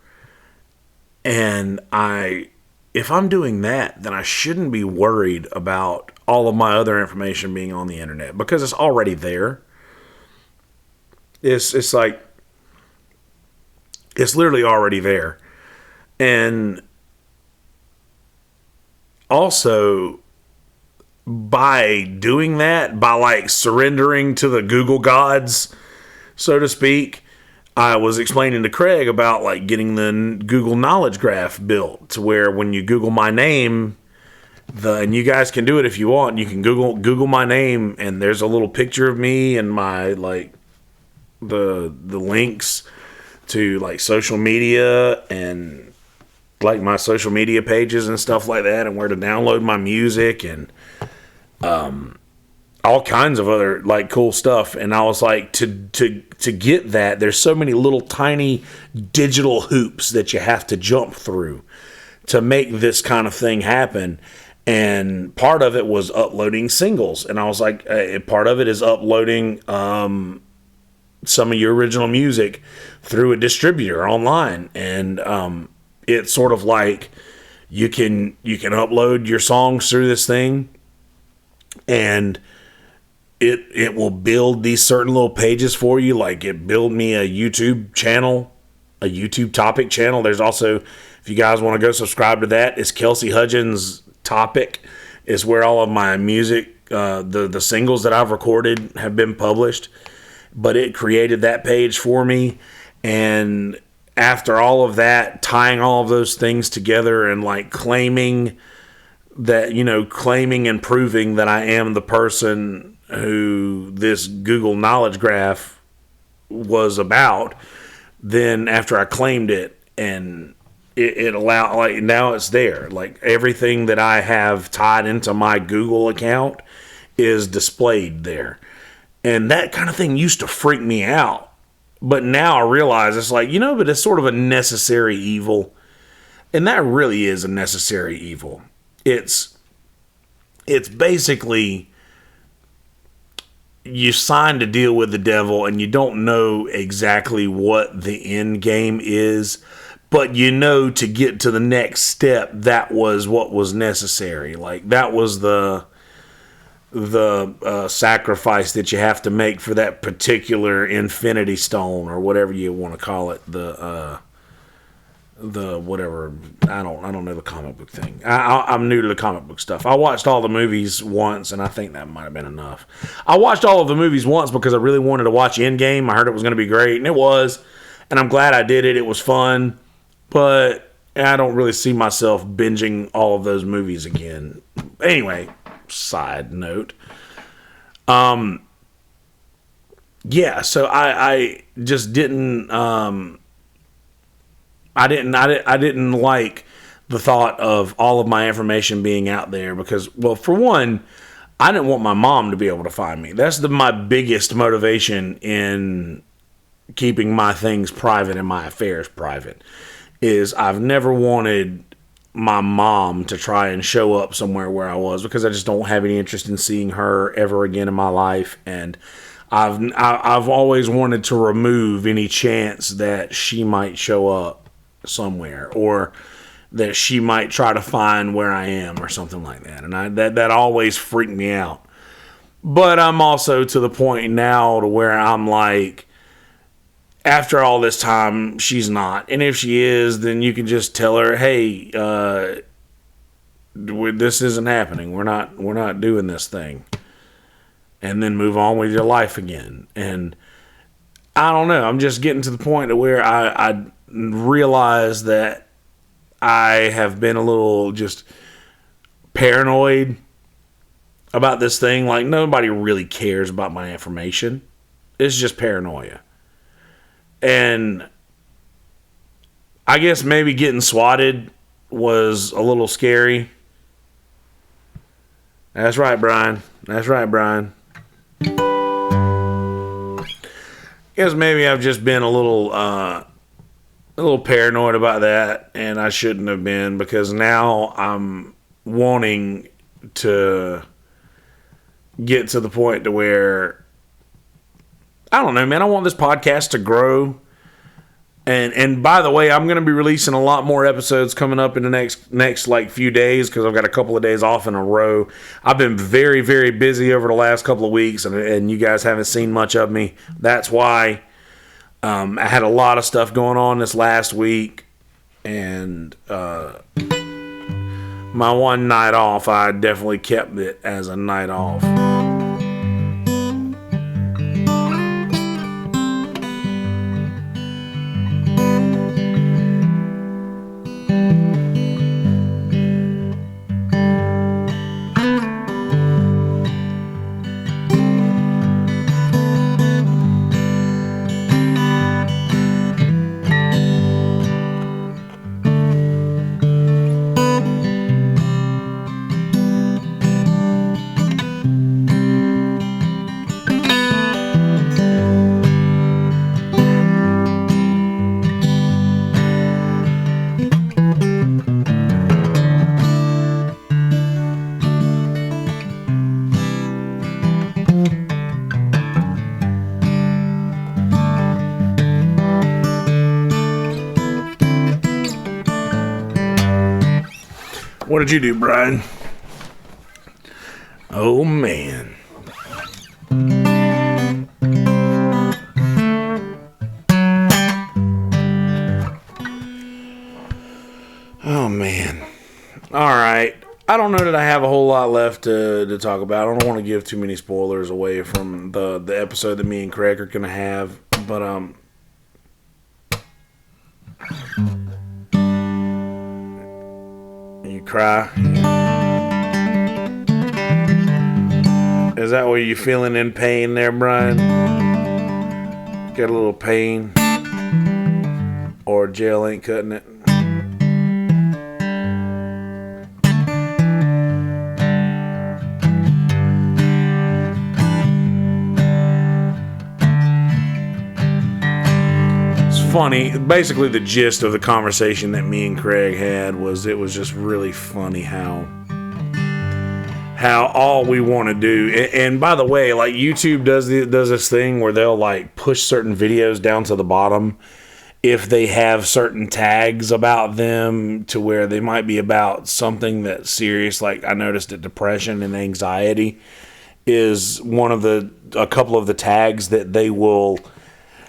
And if I'm doing that, then I shouldn't be worried about all of my other information being on the internet because it's already there. It's like, it's literally already there. And also, by doing that, by like surrendering to the Google gods, so to speak, I was explaining to Craig about like getting the Google Knowledge Graph built to where when you Google my name, and you guys can do it if you want, you can Google my name and there's a little picture of me and my like the links to like social media and like my social media pages and stuff like that, and where to download my music and all kinds of other like cool stuff. And I was like, to get that, there's so many little tiny digital hoops that you have to jump through to make this kind of thing happen. And part of it was uploading singles, and I was like, part of it is uploading some of your original music through a distributor online. And it's sort of like you can upload your songs through this thing, and it will build these certain little pages for you. Like it built me a YouTube channel, a YouTube topic channel. There's also, if you guys want to go subscribe to that, it's Kelsey Hudgins Topic, is where all of my music, the singles that I've recorded have been published. But it created that page for me. And after all of that, tying all of those things together and like claiming and proving that I am the person who this Google Knowledge Graph was about, then after I claimed it and it allowed, like now it's there. Like everything that I have tied into my Google account is displayed there. And that kind of thing used to freak me out. But now I realize it's like, but it's sort of a necessary evil. And that really is a necessary evil. It's basically, you sign to deal with the devil and you don't know exactly what the end game is, but to get to the next step, that was what was necessary. Like that was the sacrifice that you have to make for that particular infinity stone or whatever you want to call it. The whatever, I don't know the comic book thing. I'm new to the comic book stuff. I watched all the movies once, and I think that might have been enough. I watched all of the movies once because I really wanted to watch Endgame. I heard it was going to be great, and it was. And I'm glad I did it. It was fun, but I don't really see myself binging all of those movies again. Anyway, side note. Yeah, so I just didn't. I didn't like the thought of all of my information being out there because, well, for one, I didn't want my mom to be able to find me. That's my biggest motivation in keeping my things private and my affairs private, is I've never wanted my mom to try and show up somewhere where I was, because I just don't have any interest in seeing her ever again in my life. And I've always wanted to remove any chance that she might show up somewhere, or that she might try to find where I am or something like that. And that always freaked me out. But I'm also to the point now to where I'm like, after all this time, she's not. And if she is, then you can just tell her, hey, this isn't happening. We're not doing this thing. And then move on with your life again. And I don't know. I'm just getting to the point to where I realize that I have been a little just paranoid about this thing. Like, nobody really cares about my information. It's just paranoia. And I guess maybe getting swatted was a little scary. That's right, Brian. That's right, Brian. I guess maybe I've just been a little paranoid about that, and I shouldn't have been, because now I'm wanting to get to the point to where, I don't know, man, I want this podcast to grow. And by the way, I'm going to be releasing a lot more episodes coming up in the next like few days, because I've got a couple of days off in a row. I've been very, very busy over the last couple of weeks, and you guys haven't seen much of me. That's why I had a lot of stuff going on this last week, and my one night off, I definitely kept it as a night off. What did you do, Brian? Oh, man. Oh, man. All right. I don't know that I have a whole lot left to talk about. I don't want to give too many spoilers away from the episode that me and Craig are going to have. But, you cry? Is that where you feeling in pain there, Brian? Got a little pain? Or jail ain't cutting it? Funny. Basically, the gist of the conversation that me and Craig had was, it was just really funny how all we want to do, and by the way, like, YouTube does this thing where they'll like push certain videos down to the bottom if they have certain tags about them, to where they might be about something that's serious. Like, I noticed that depression and anxiety is a couple of the tags that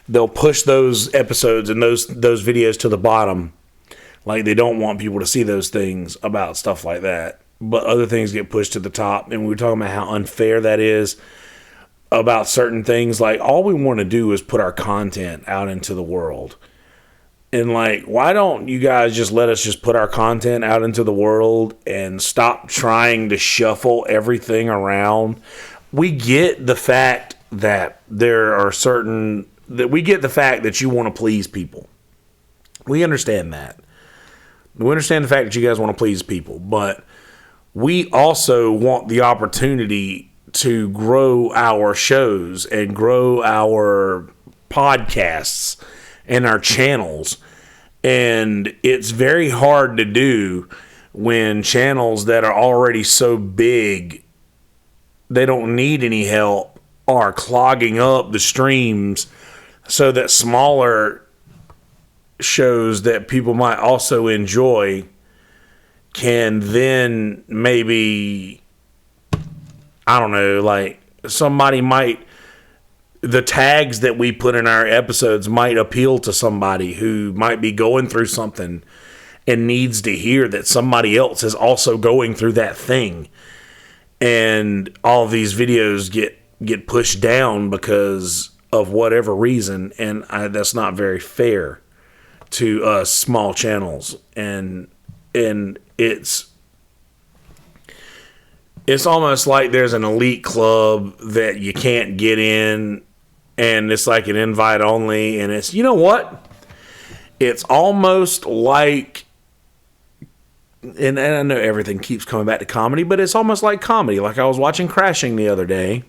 they'll push those episodes and those videos to the bottom. Like, they don't want people to see those things about stuff like that. But other things get pushed to the top. And we were talking about how unfair that is about certain things. Like, all we want to do is put our content out into the world. And, like, why don't you guys just let us just put our content out into the world and stop trying to shuffle everything around? We get the fact that we get the fact that you want to please people. We understand that. We understand the fact that you guys want to please people, but we also want the opportunity to grow our shows and grow our podcasts and our channels. And it's very hard to do when channels that are already so big, they don't need any help, are clogging up the streams so that smaller shows that people might also enjoy can then maybe, I don't know, like somebody might, the tags that we put in our episodes might appeal to somebody who might be going through something and needs to hear that somebody else is also going through that thing. And all of these videos get pushed down because of whatever reason, and that's not very fair to us small channels. And it's almost like there's an elite club that you can't get in, and it's like an invite only, and it's, you know what? It's almost like, and I know everything keeps coming back to comedy, but it's almost like comedy. Like I was watching Crashing the other day,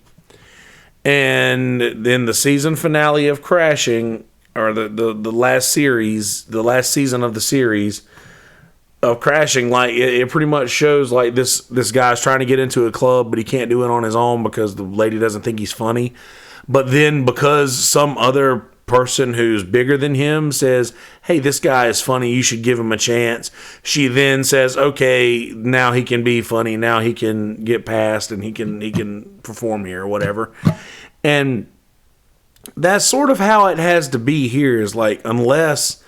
and then the season finale of Crashing, or the last series, the last season of the series of Crashing, like it pretty much shows like this guy's trying to get into a club, but he can't do it on his own because the lady doesn't think he's funny. But then because some other person who's bigger than him says, hey, this guy is funny, you should give him a chance, she then says, okay, now he can be funny, now he can get past and he can perform here or whatever. And that's sort of how it has to be here, is like, unless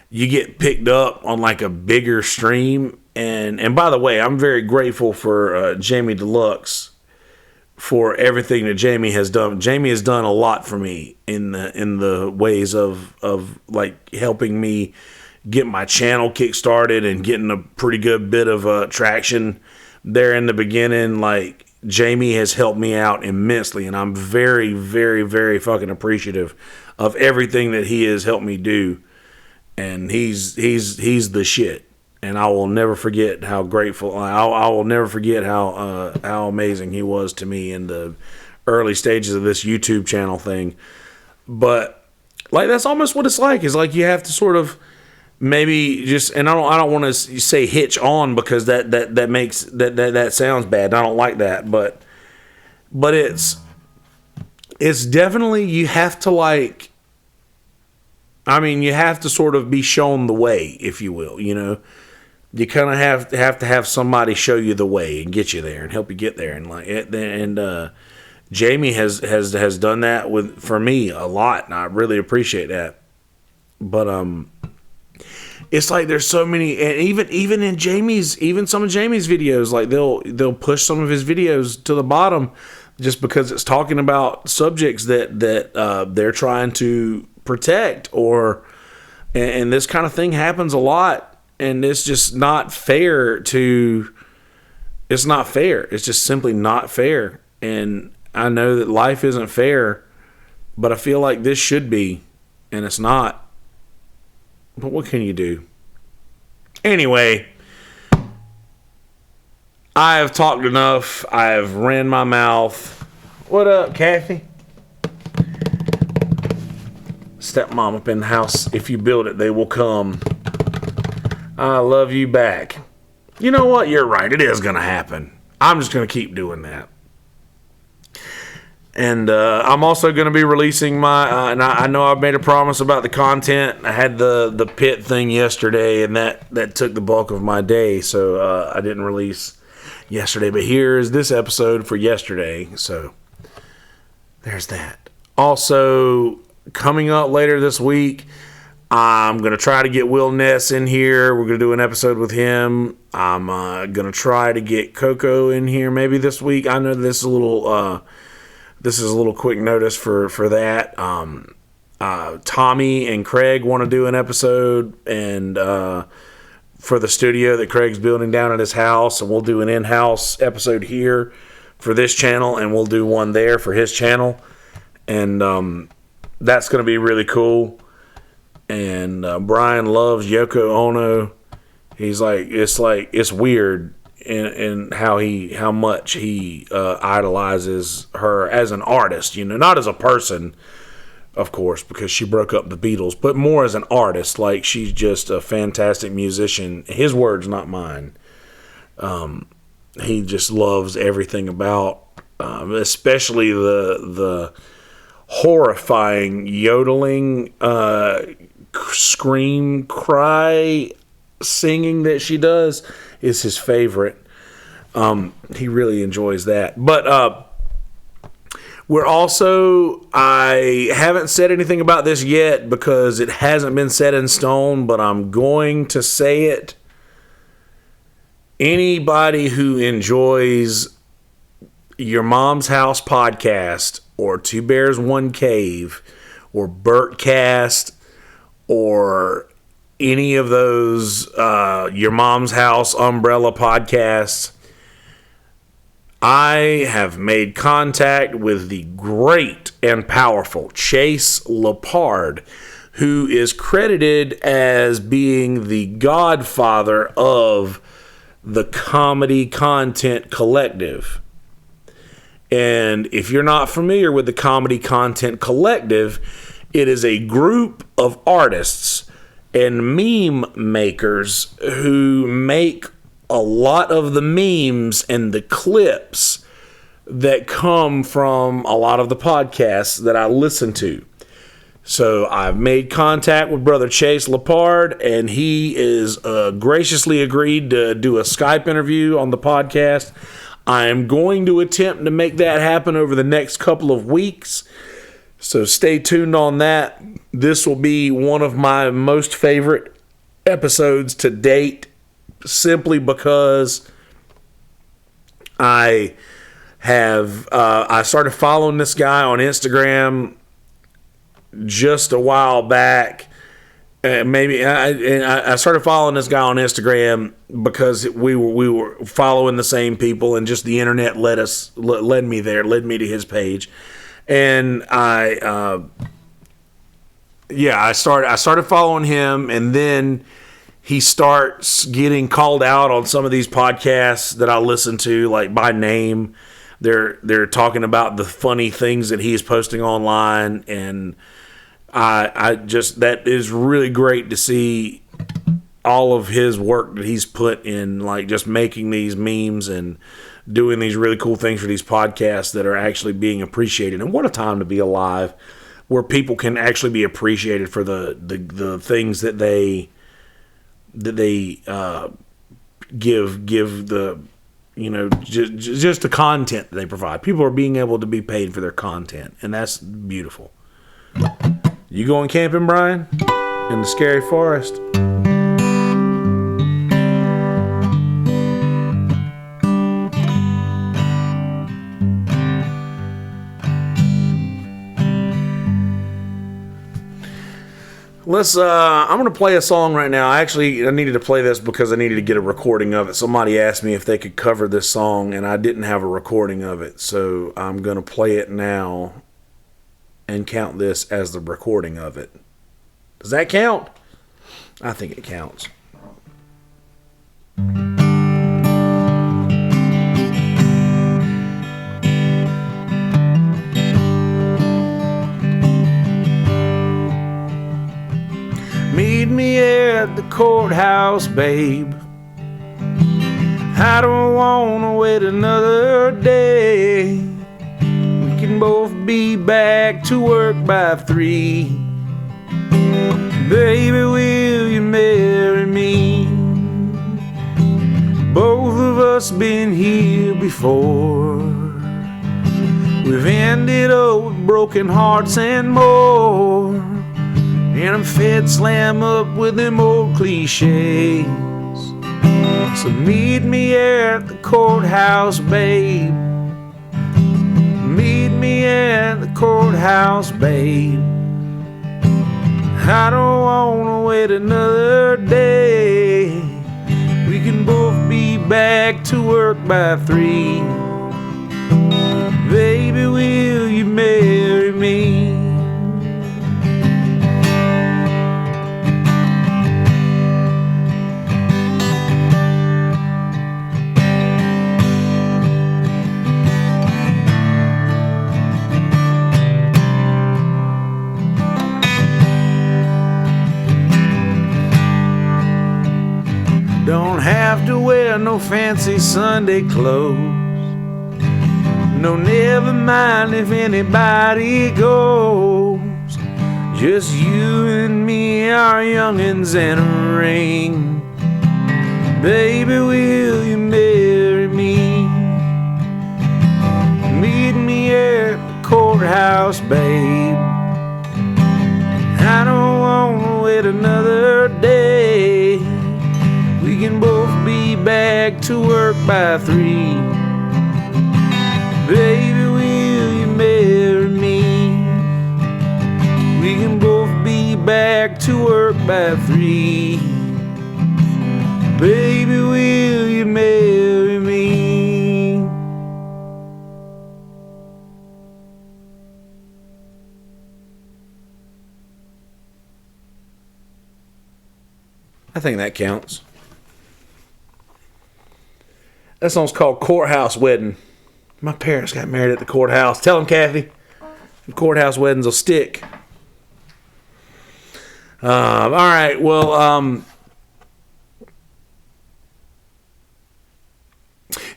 you get picked up on like a bigger stream. And by the way, I'm very grateful for Jamie Deluxe for everything that Jamie has done. Jamie has done a lot for me in the ways of like helping me get my channel kick-started and getting a pretty good bit of traction there in the beginning. Like, Jamie has helped me out immensely, and I'm very, very, very fucking appreciative of everything that he has helped me do. And he's the shit. And I will never forget how grateful. I will never forget how amazing he was to me in the early stages of this YouTube channel thing. But like, that's almost what it's like. Is like you have to sort of maybe just, and I don't want to say hitch on, because that makes that sounds bad. I don't like that, but it's definitely, you have to like. I mean, you have to sort of be shown the way, if you will, you know. You kind of have to have somebody show you the way and get you there and help you get there, and like it. And Jamie has done that for me a lot, and I really appreciate that. But it's like there's so many, and even in some of Jamie's videos, like they'll push some of his videos to the bottom just because it's talking about subjects that they're trying to protect, and this kind of thing happens a lot. And it's just not fair it's not fair. It's just simply not fair. And I know that life isn't fair, but I feel like this should be, and it's not. But what can you do? Anyway, I have talked enough. I have ran my mouth. What up, Kathy? Stepmom up in the house. If you build it, they will come. I love you back. You know what? You're right. It is going to happen. I'm just going to keep doing that. And I'm also going to be releasing my... and I know I've made a promise about the content. I had the pit thing yesterday, and that took the bulk of my day, so I didn't release yesterday. But here is this episode for yesterday. So there's that. Also, coming up later this week, I'm going to try to get Will Ness in here. We're going to do an episode with him. I'm going to try to get Coco in here maybe this week. I know this is a little quick notice for that. Tommy and Craig want to do an episode, and for the studio that Craig's building down at his house, and we'll do an in-house episode here for this channel, and we'll do one there for his channel. And that's going to be really cool. And Brian loves Yoko Ono. He's like, it's weird. and how much he idolizes her as an artist, not as a person, of course, because she broke up the Beatles, but more as an artist. Like, she's just a fantastic musician. His words, not mine. He just loves everything about, especially the horrifying yodeling, scream, cry, singing that she does is his favorite. He really enjoys that. But I haven't said anything about this yet because it hasn't been set in stone, but I'm going to say it. Anybody who enjoys Your Mom's House podcast, or Two Bears, One Cave, or Burtcast, or any of those Your Mom's House umbrella podcasts, I have made contact with the great and powerful Chase Lepard, who is credited as being the godfather of the Comedy Content Collective. And if you're not familiar with the Comedy Content Collective, it is a group of artists and meme makers who make a lot of the memes and the clips that come from a lot of the podcasts that I listen to. So I've made contact with Brother Chase Lepard, and he is graciously agreed to do a Skype interview on the podcast. I am going to attempt to make that happen over the next couple of weeks. So stay tuned on that. This will be one of my most favorite episodes to date, simply because I started following this guy on Instagram just a while back. I started following this guy on Instagram because we were following the same people, and just the internet led me to his page. And I started following him, and then he starts getting called out on some of these podcasts that I listen to, like by name. They're talking about the funny things that he's posting online, and that is really great to see all of his work that he's put in, like just making these memes and doing these really cool things for these podcasts that are actually being appreciated. And what a time to be alive, where people can actually be appreciated for the things that they give the, just the content that they provide. People are being able to be paid for their content, and that's beautiful. You going camping, Brian? In the scary forest? I'm going to play a song right now. I needed to play this because I needed to get a recording of it. Somebody asked me if they could cover this song, and I didn't have a recording of it. So I'm going to play it now and count this as the recording of it. Does that count? I think it counts. Meet me at the courthouse, babe. I don't want to wait another day. We can both be back to work by 3. Baby, will you marry me? Both of us been here before. We've ended up with broken hearts and more. And I'm fed slam up with them old cliches. So meet me at the courthouse, babe. Meet me at the courthouse, babe. I don't want to wait another day. We can both be back to work by 3. Baby, will you marry me? no fancy Sunday clothes. No, never mind if anybody goes. Just you and me, our youngins, and a ring. Baby, will you marry me? Meet me at the courthouse, babe. I don't want to wait another day. We can both be back to work by 3. Baby, will you marry me? We can both be back to work by 3. Baby, will you marry me? I think that counts. That song's called Courthouse Wedding. My parents got married at the courthouse. Tell them, Kathy, the courthouse weddings will stick. All right, well,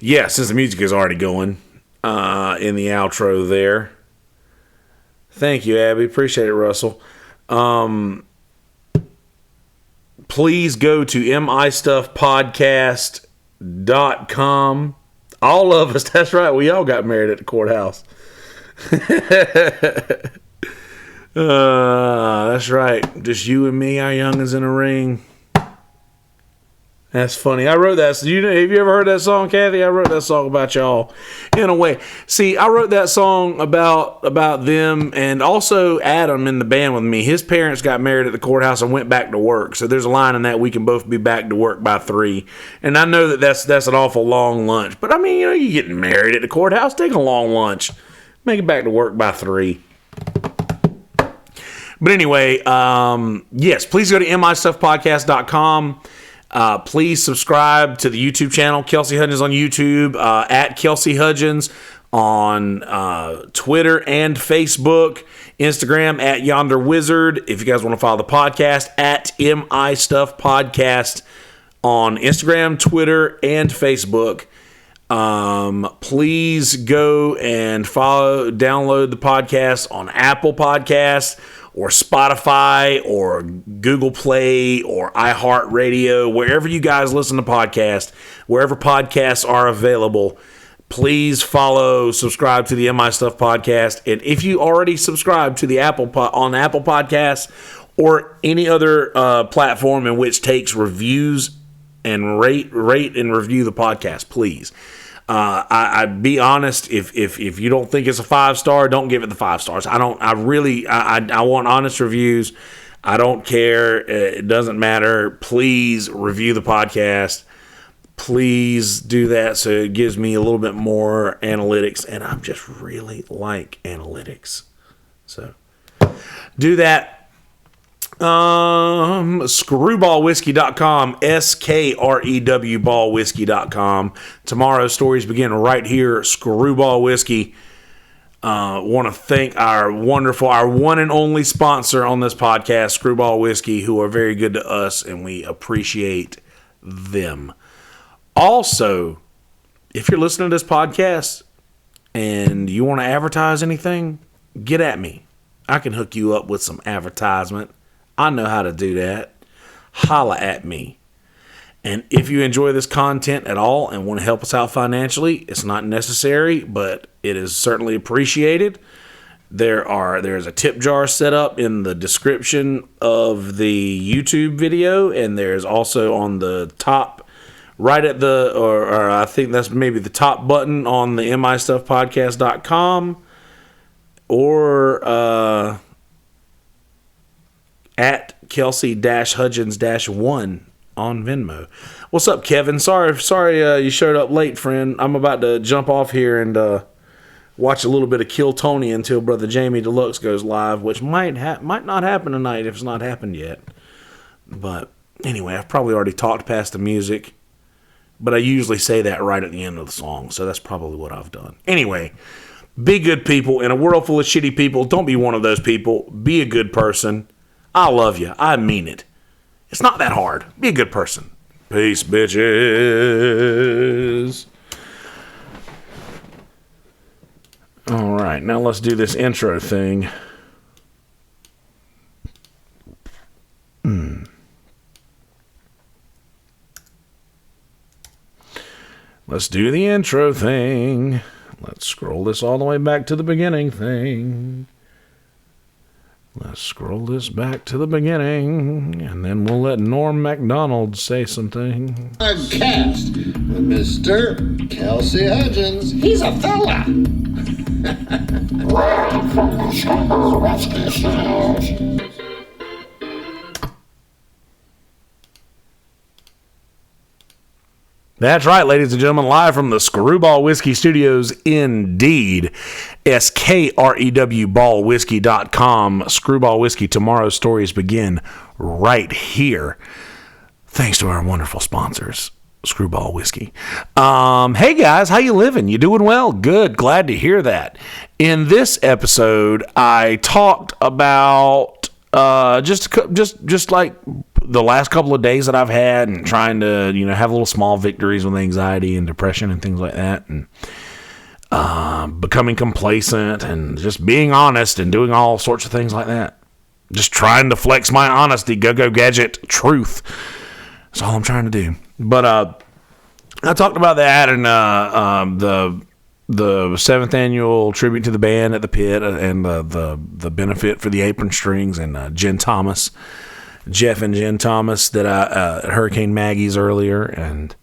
yeah, since the music is already going in the outro there. Thank you, Abby. Appreciate it, Russell. Please go to mistuffpodcast.com. All of us, that's right, we all got married at the courthouse. That's right. Just you and me, our youngins in a ring. That's funny. I wrote that. Have you ever heard that song, Kathy? I wrote that song about y'all. In a way. See, I wrote that song about them, and also Adam in the band with me. His parents got married at the courthouse and went back to work. So there's a line in that, we can both be back to work by 3. And I know that's an awful long lunch. But I mean, you getting married at the courthouse, take a long lunch. Make it back to work by 3. But anyway, yes, please go to mistuffpodcast.com. Please subscribe to the YouTube channel, Kelsey Hudgins on YouTube, at Kelsey Hudgins on Twitter and Facebook, Instagram at Yonder Wizard. If you guys want to follow the podcast, at MI Stuff Podcast on Instagram, Twitter, and Facebook. Please go and download the podcast on Apple Podcasts, or Spotify, or Google Play, or iHeartRadio, wherever you guys listen to podcasts, wherever podcasts are available. Please subscribe to the MI Stuff Podcast. And if you already subscribe to the Apple Podcasts or any other platform in which takes reviews and rate and review the podcast, please. I'd be honest, if you don't think it's a 5-star, don't give it the 5 stars. I want honest reviews. I don't care. It doesn't matter. Please review the podcast. Please do that so it gives me a little bit more analytics, and I just really like analytics. So do that. Screwballwhiskey.com, SKREW ballwhiskey.com. Tomorrow's stories begin right here, Screwball Whiskey. Want to thank our one and only sponsor on this podcast, Screwball Whiskey, who are very good to us, and we appreciate them. Also, if you're listening to this podcast and you want to advertise anything, get at me. I can hook you up with some advertisement. I know how to do that. Holla at me. And if you enjoy this content at all and want to help us out financially, it's not necessary, but it is certainly appreciated. There's a tip jar set up in the description of the YouTube video, and there's also on the top, right at or I think that's maybe the top button on the mistuffpodcast.com, or at Kelsey-Hudgins-1 on Venmo. What's up, Kevin? Sorry you showed up late, friend. I'm about to jump off here and watch a little bit of Kill Tony until Brother Jamie Deluxe goes live, which might not happen tonight if it's not happened yet. But anyway, I've probably already talked past the music, but I usually say that right at the end of the song, so that's probably what I've done. Anyway, be good people. In a world full of shitty people, don't be one of those people. Be a good person. I love you. I mean it. It's not that hard. Be a good person. Peace, bitches. All right, now let's do this intro thing. Let's do the intro thing. Let's scroll this all the way back to the beginning thing. Let's scroll this back to the beginning, and then we'll let Norm MacDonald say something. Podcast with Mr. Kelsey Hudgins. He's a fella. Live from the Screwball Whiskey Studios. That's right, ladies and gentlemen, live from the Screwball Whiskey Studios, indeed. SKREW-ballwhiskey.com. Screwball Whiskey. Tomorrow's stories begin right here. Thanks to our wonderful sponsors, Screwball Whiskey. Hey guys, how you living? You doing well? Good. Glad to hear that. In this episode, I talked about just like the last couple of days that I've had, and trying to, have little small victories with anxiety and depression and things like that, and becoming complacent and just being honest and doing all sorts of things like that. Just trying to flex my honesty, go gadget truth. That's all I'm trying to do. But I talked about that and the 7th annual tribute to the band at the Pit, and the benefit for the apron strings, and Jeff and Jen Thomas that at Hurricane Maggie's earlier, and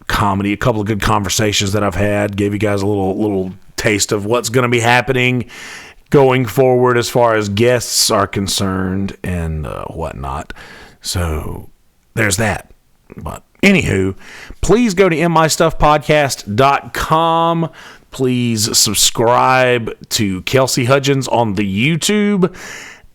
comedy, a couple of good conversations that I've had. Gave you guys a little taste of what's going to be happening going forward as far as guests are concerned and whatnot. So there's that. But anywho, please go to mystuffpodcast.com. Please subscribe to Kelsey Hudgins on the YouTube.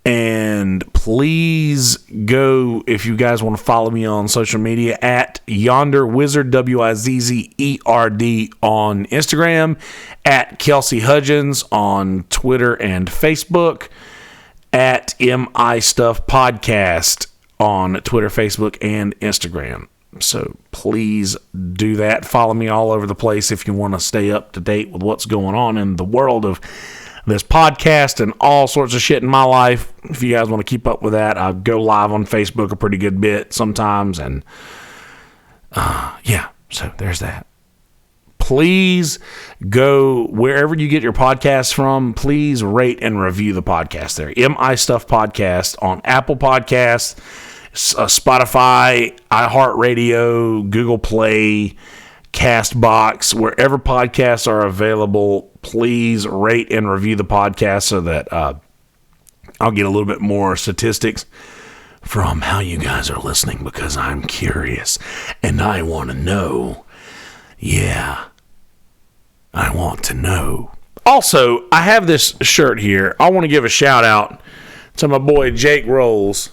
And please go, if you guys want to follow me on social media, at Yonder Wizard, WIZZERD on Instagram, at Kelsey Hudgins on Twitter and Facebook, at MI Stuff Podcast on Twitter, Facebook, and Instagram. So please do that. Follow me all over the place if you want to stay up to date with what's going on in the world of this podcast and all sorts of shit in my life. If you guys want to keep up with that, I go live on Facebook a pretty good bit sometimes, and so there's that. Please go wherever you get your podcasts from. Please rate and review the podcast there. MI Stuff Podcast on Apple Podcasts, Spotify, iHeartRadio, Google Play, Castbox, wherever podcasts are available. Please rate and review the podcast so that I'll get a little bit more statistics from how you guys are listening, because I'm curious and I want to know. Yeah, I want to know. Also, I have this shirt here. I want to give a shout out to my boy Jake Rolls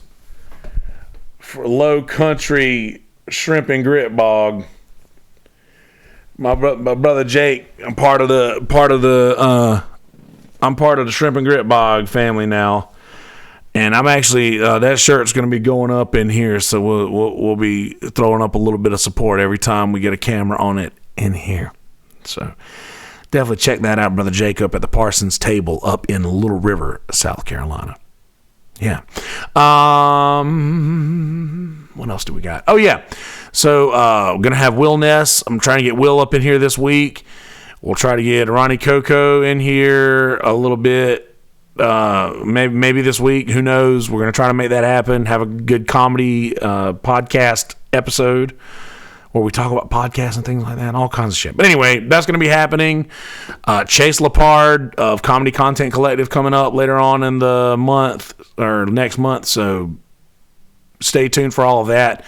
for Low Country Shrimp and Grit Bog. My brother Jake, I'm part of the Shrimp and Grit Bog family now, and I'm actually that shirt's going to be going up in here, so we'll be throwing up a little bit of support every time we get a camera on it in here. So definitely check that out, brother Jake, up at the Parsons Table up in Little River, South Carolina. Yeah. What else do we got? Oh, yeah. So, we're going to have Will Ness. I'm trying to get Will up in here this week. We'll try to get Ronnie Coco in here a little bit. Maybe this week. Who knows? We're going to try to make that happen. Have a good comedy podcast episode where we talk about podcasts and things like that, all kinds of shit. But anyway, that's going to be happening. Chase Lepard of Comedy Content Collective coming up later on in the month, or next month, so stay tuned for all of that.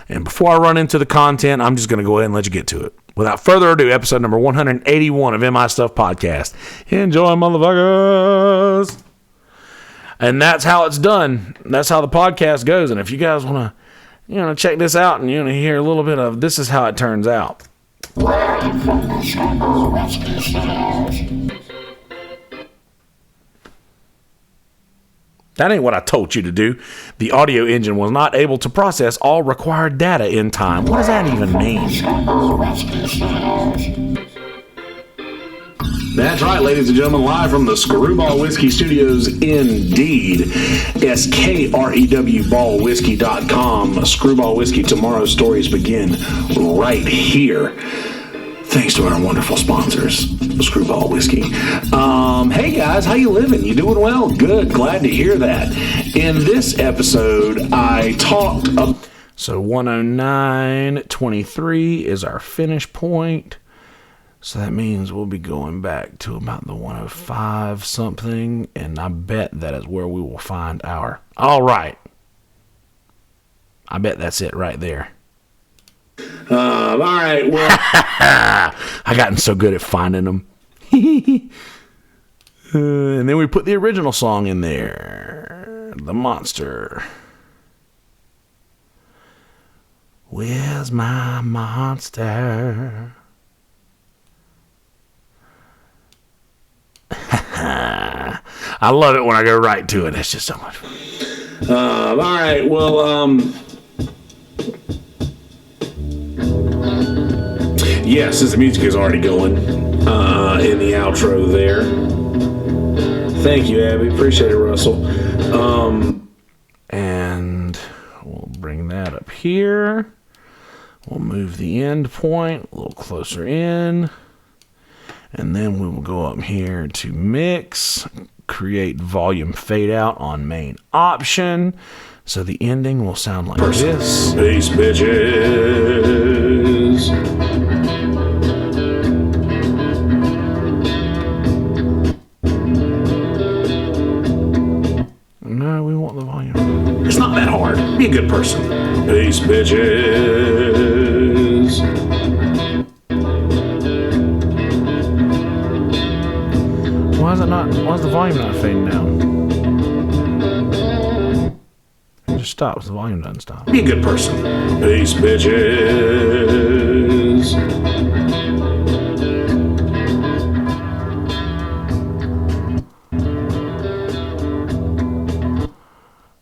And before I run into the content, I'm just going to go ahead and let you get to it. Without further ado, episode number 181 of MI Stuff Podcast. Enjoy, motherfuckers! And that's how it's done. That's how the podcast goes. And if you guys want to check this out and you want to hear a little bit of this is how it turns out. Live from the Screwball Whiskey Studios. That ain't what I told you to do. The audio engine was not able to process all required data in time. What does that even mean? That's right, ladies and gentlemen, live from the Screwball Whiskey Studios, indeed. SKREW Screwball Whiskey. Tomorrow's stories begin right here. Thanks to our wonderful sponsors, Screwball Whiskey. Hey guys, how you living? You doing well? Good. Glad to hear that. In this episode, I talked about... So 109.23 is our finish point. So that means we'll be going back to about the 105 something, and I bet that is where we will find our... All right. I bet that's it right there. All right, well... I gotten so good at finding them. And then we put the original song in there. The Monster. Where's my monster? I love it when I go right to it. It's just so much fun. All right, well, yeah, since the music is already going in the outro there. Thank you, Abby. Appreciate it, Russell. And we'll bring that up here. We'll move the end point a little closer in. And then we will go up here to mix, create volume fade out on main option. So the ending will sound like this. Space bitches. No, we want the volume. It's not that hard. Be a good person. Space bitches. Why is the volume not fading down? It just stops. The volume doesn't stop. Be a good person. Peace, bitches.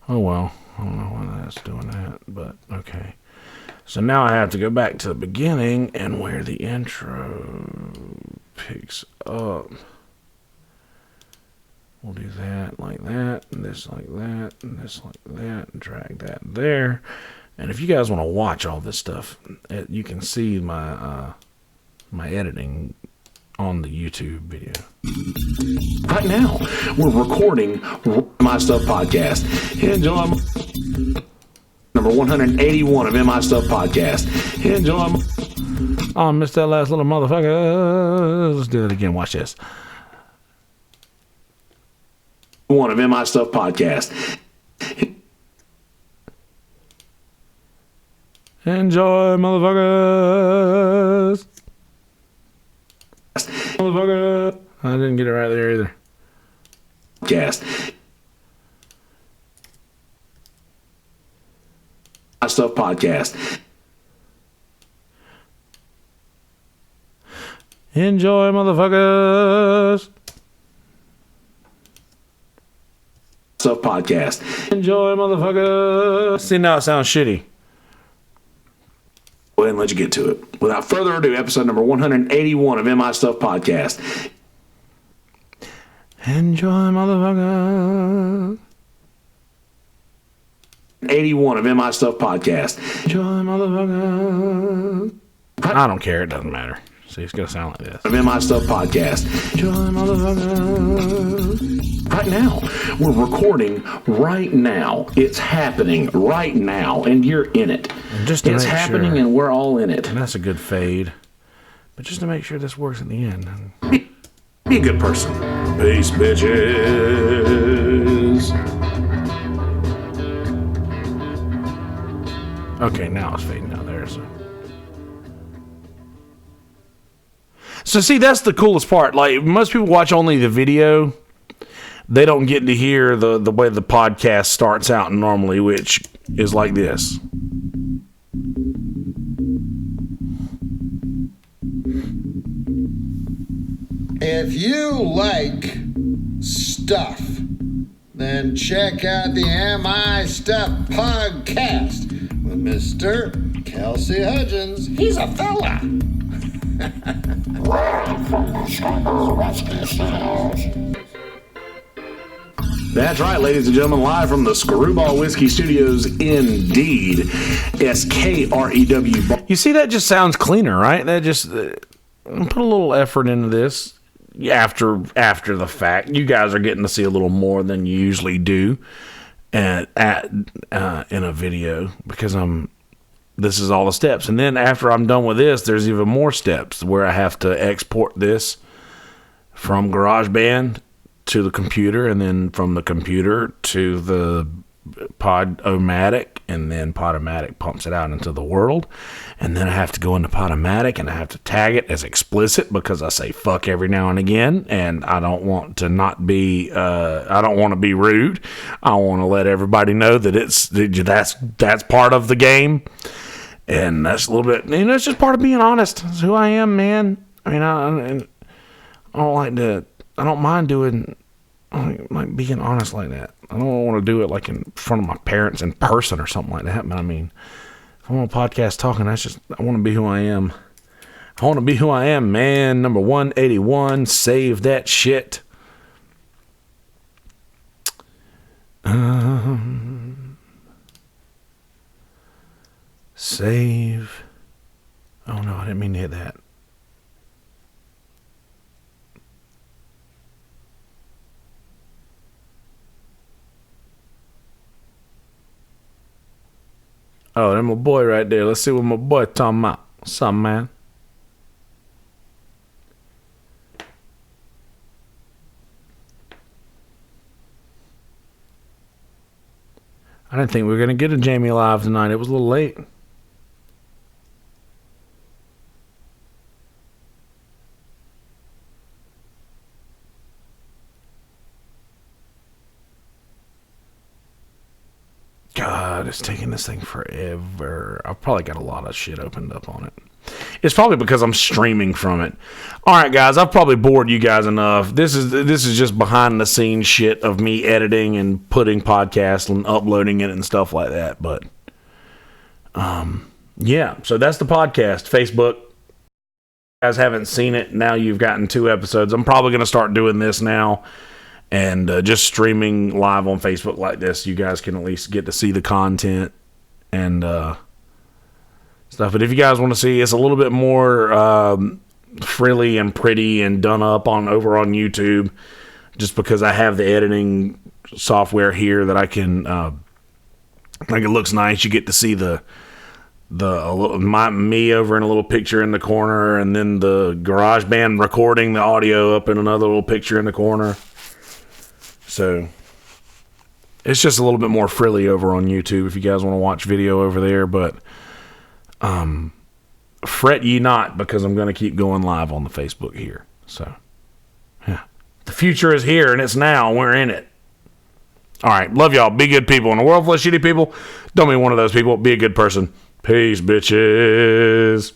Oh well. I don't know why that's doing that, but okay. So now I have to go back to the beginning and where the intro picks up. We'll do that like that, and this like that, and this like that, and drag that there. And if you guys want to watch all this stuff, you can see my my editing on the YouTube video. Right now, we're recording My Stuff Podcast. Enjoy number 181 of My Stuff Podcast. Enjoy. Oh, I missed that last little motherfucker. Let's do it again. Watch this. One of My Stuff Podcast. Enjoy, motherfuckers. Motherfucker. I didn't get it right there either. Podcast. My Stuff Podcast. Enjoy, motherfuckers. Stuff Podcast. Enjoy, motherfucker. See, now it sounds shitty. Go ahead and let you get to it. Without further ado, episode number 181 of My Stuff Podcast. Enjoy, motherfucker. 81 of My Stuff Podcast. Enjoy, motherfucker. I don't care. It doesn't matter. See, it's going to sound like this. Of My Stuff Podcast. Enjoy, motherfucker. Right now, we're recording right now. It's happening right now, and you're in it. It's happening, and we're all in it. And that's a good fade. But just to make sure this works in the end. Be a good person. Peace, bitches. Okay, now it's fading out there. So see, that's the coolest part. Like, most people watch only the video. They don't get to hear the way the podcast starts out normally, which is like this. If you like stuff, then check out the MI Stuff podcast with Mr. Kelsey Hudgins. He's a fella. Live from the Scandals Whiskey Studios. That's right, ladies and gentlemen, live from the Screwball Whiskey Studios, indeed. SKREW. You see, that just sounds cleaner, right? That just put a little effort into this after the fact. You guys are getting to see a little more than you usually do in a video, because this is all the steps. And then after I'm done with this, there's even more steps where I have to export this from GarageBand to the computer, and then from the computer to the Podomatic, and then Podomatic pumps it out into the world, and then I have to go into Podomatic and I have to tag it as explicit because I say fuck every now and again, and I don't want to I don't want to be rude. I want to let everybody know that that's part of the game, and that's a little bit, it's just part of being honest. It's who I am, man. I mean, I don't mind doing, like, being honest like that. I don't want to do it like in front of my parents in person or something like that. But I mean, if I'm on a podcast talking, I want to be who I am. I want to be who I am, man. Number 181, save that shit. Save. Oh no, I didn't mean to hit that. Oh, that's my boy right there. Let's see what my boy talking about. What's up, man? I didn't think we were going to get a Jamie live tonight. It was a little late. God, it's taking this thing forever. I've probably got a lot of shit opened up on it. It's probably because I'm streaming from it. All right, guys, I've probably bored you guys enough. This is just behind the scenes shit of me editing and putting podcasts and uploading it and stuff like that. But yeah, so that's the podcast. Facebook. You guys haven't seen it. Now you've gotten 2 episodes. I'm probably going to start doing this now. And just streaming live on Facebook like this, you guys can at least get to see the content and stuff. But if you guys want to see, it's a little bit more frilly and pretty and done up over on YouTube, just because I have the editing software here that I can, like, it looks nice. You get to see me over in a little picture in the corner, and then the GarageBand recording the audio up in another little picture in the corner. So it's just a little bit more frilly over on YouTube if you guys want to watch video over there. But fret ye not, because I'm going to keep going live on the Facebook here. So yeah, the future is here and it's now. We're in it. All right, love y'all. Be good people. In a world full of shitty people, don't be one of those people. Be a good person. Peace, bitches.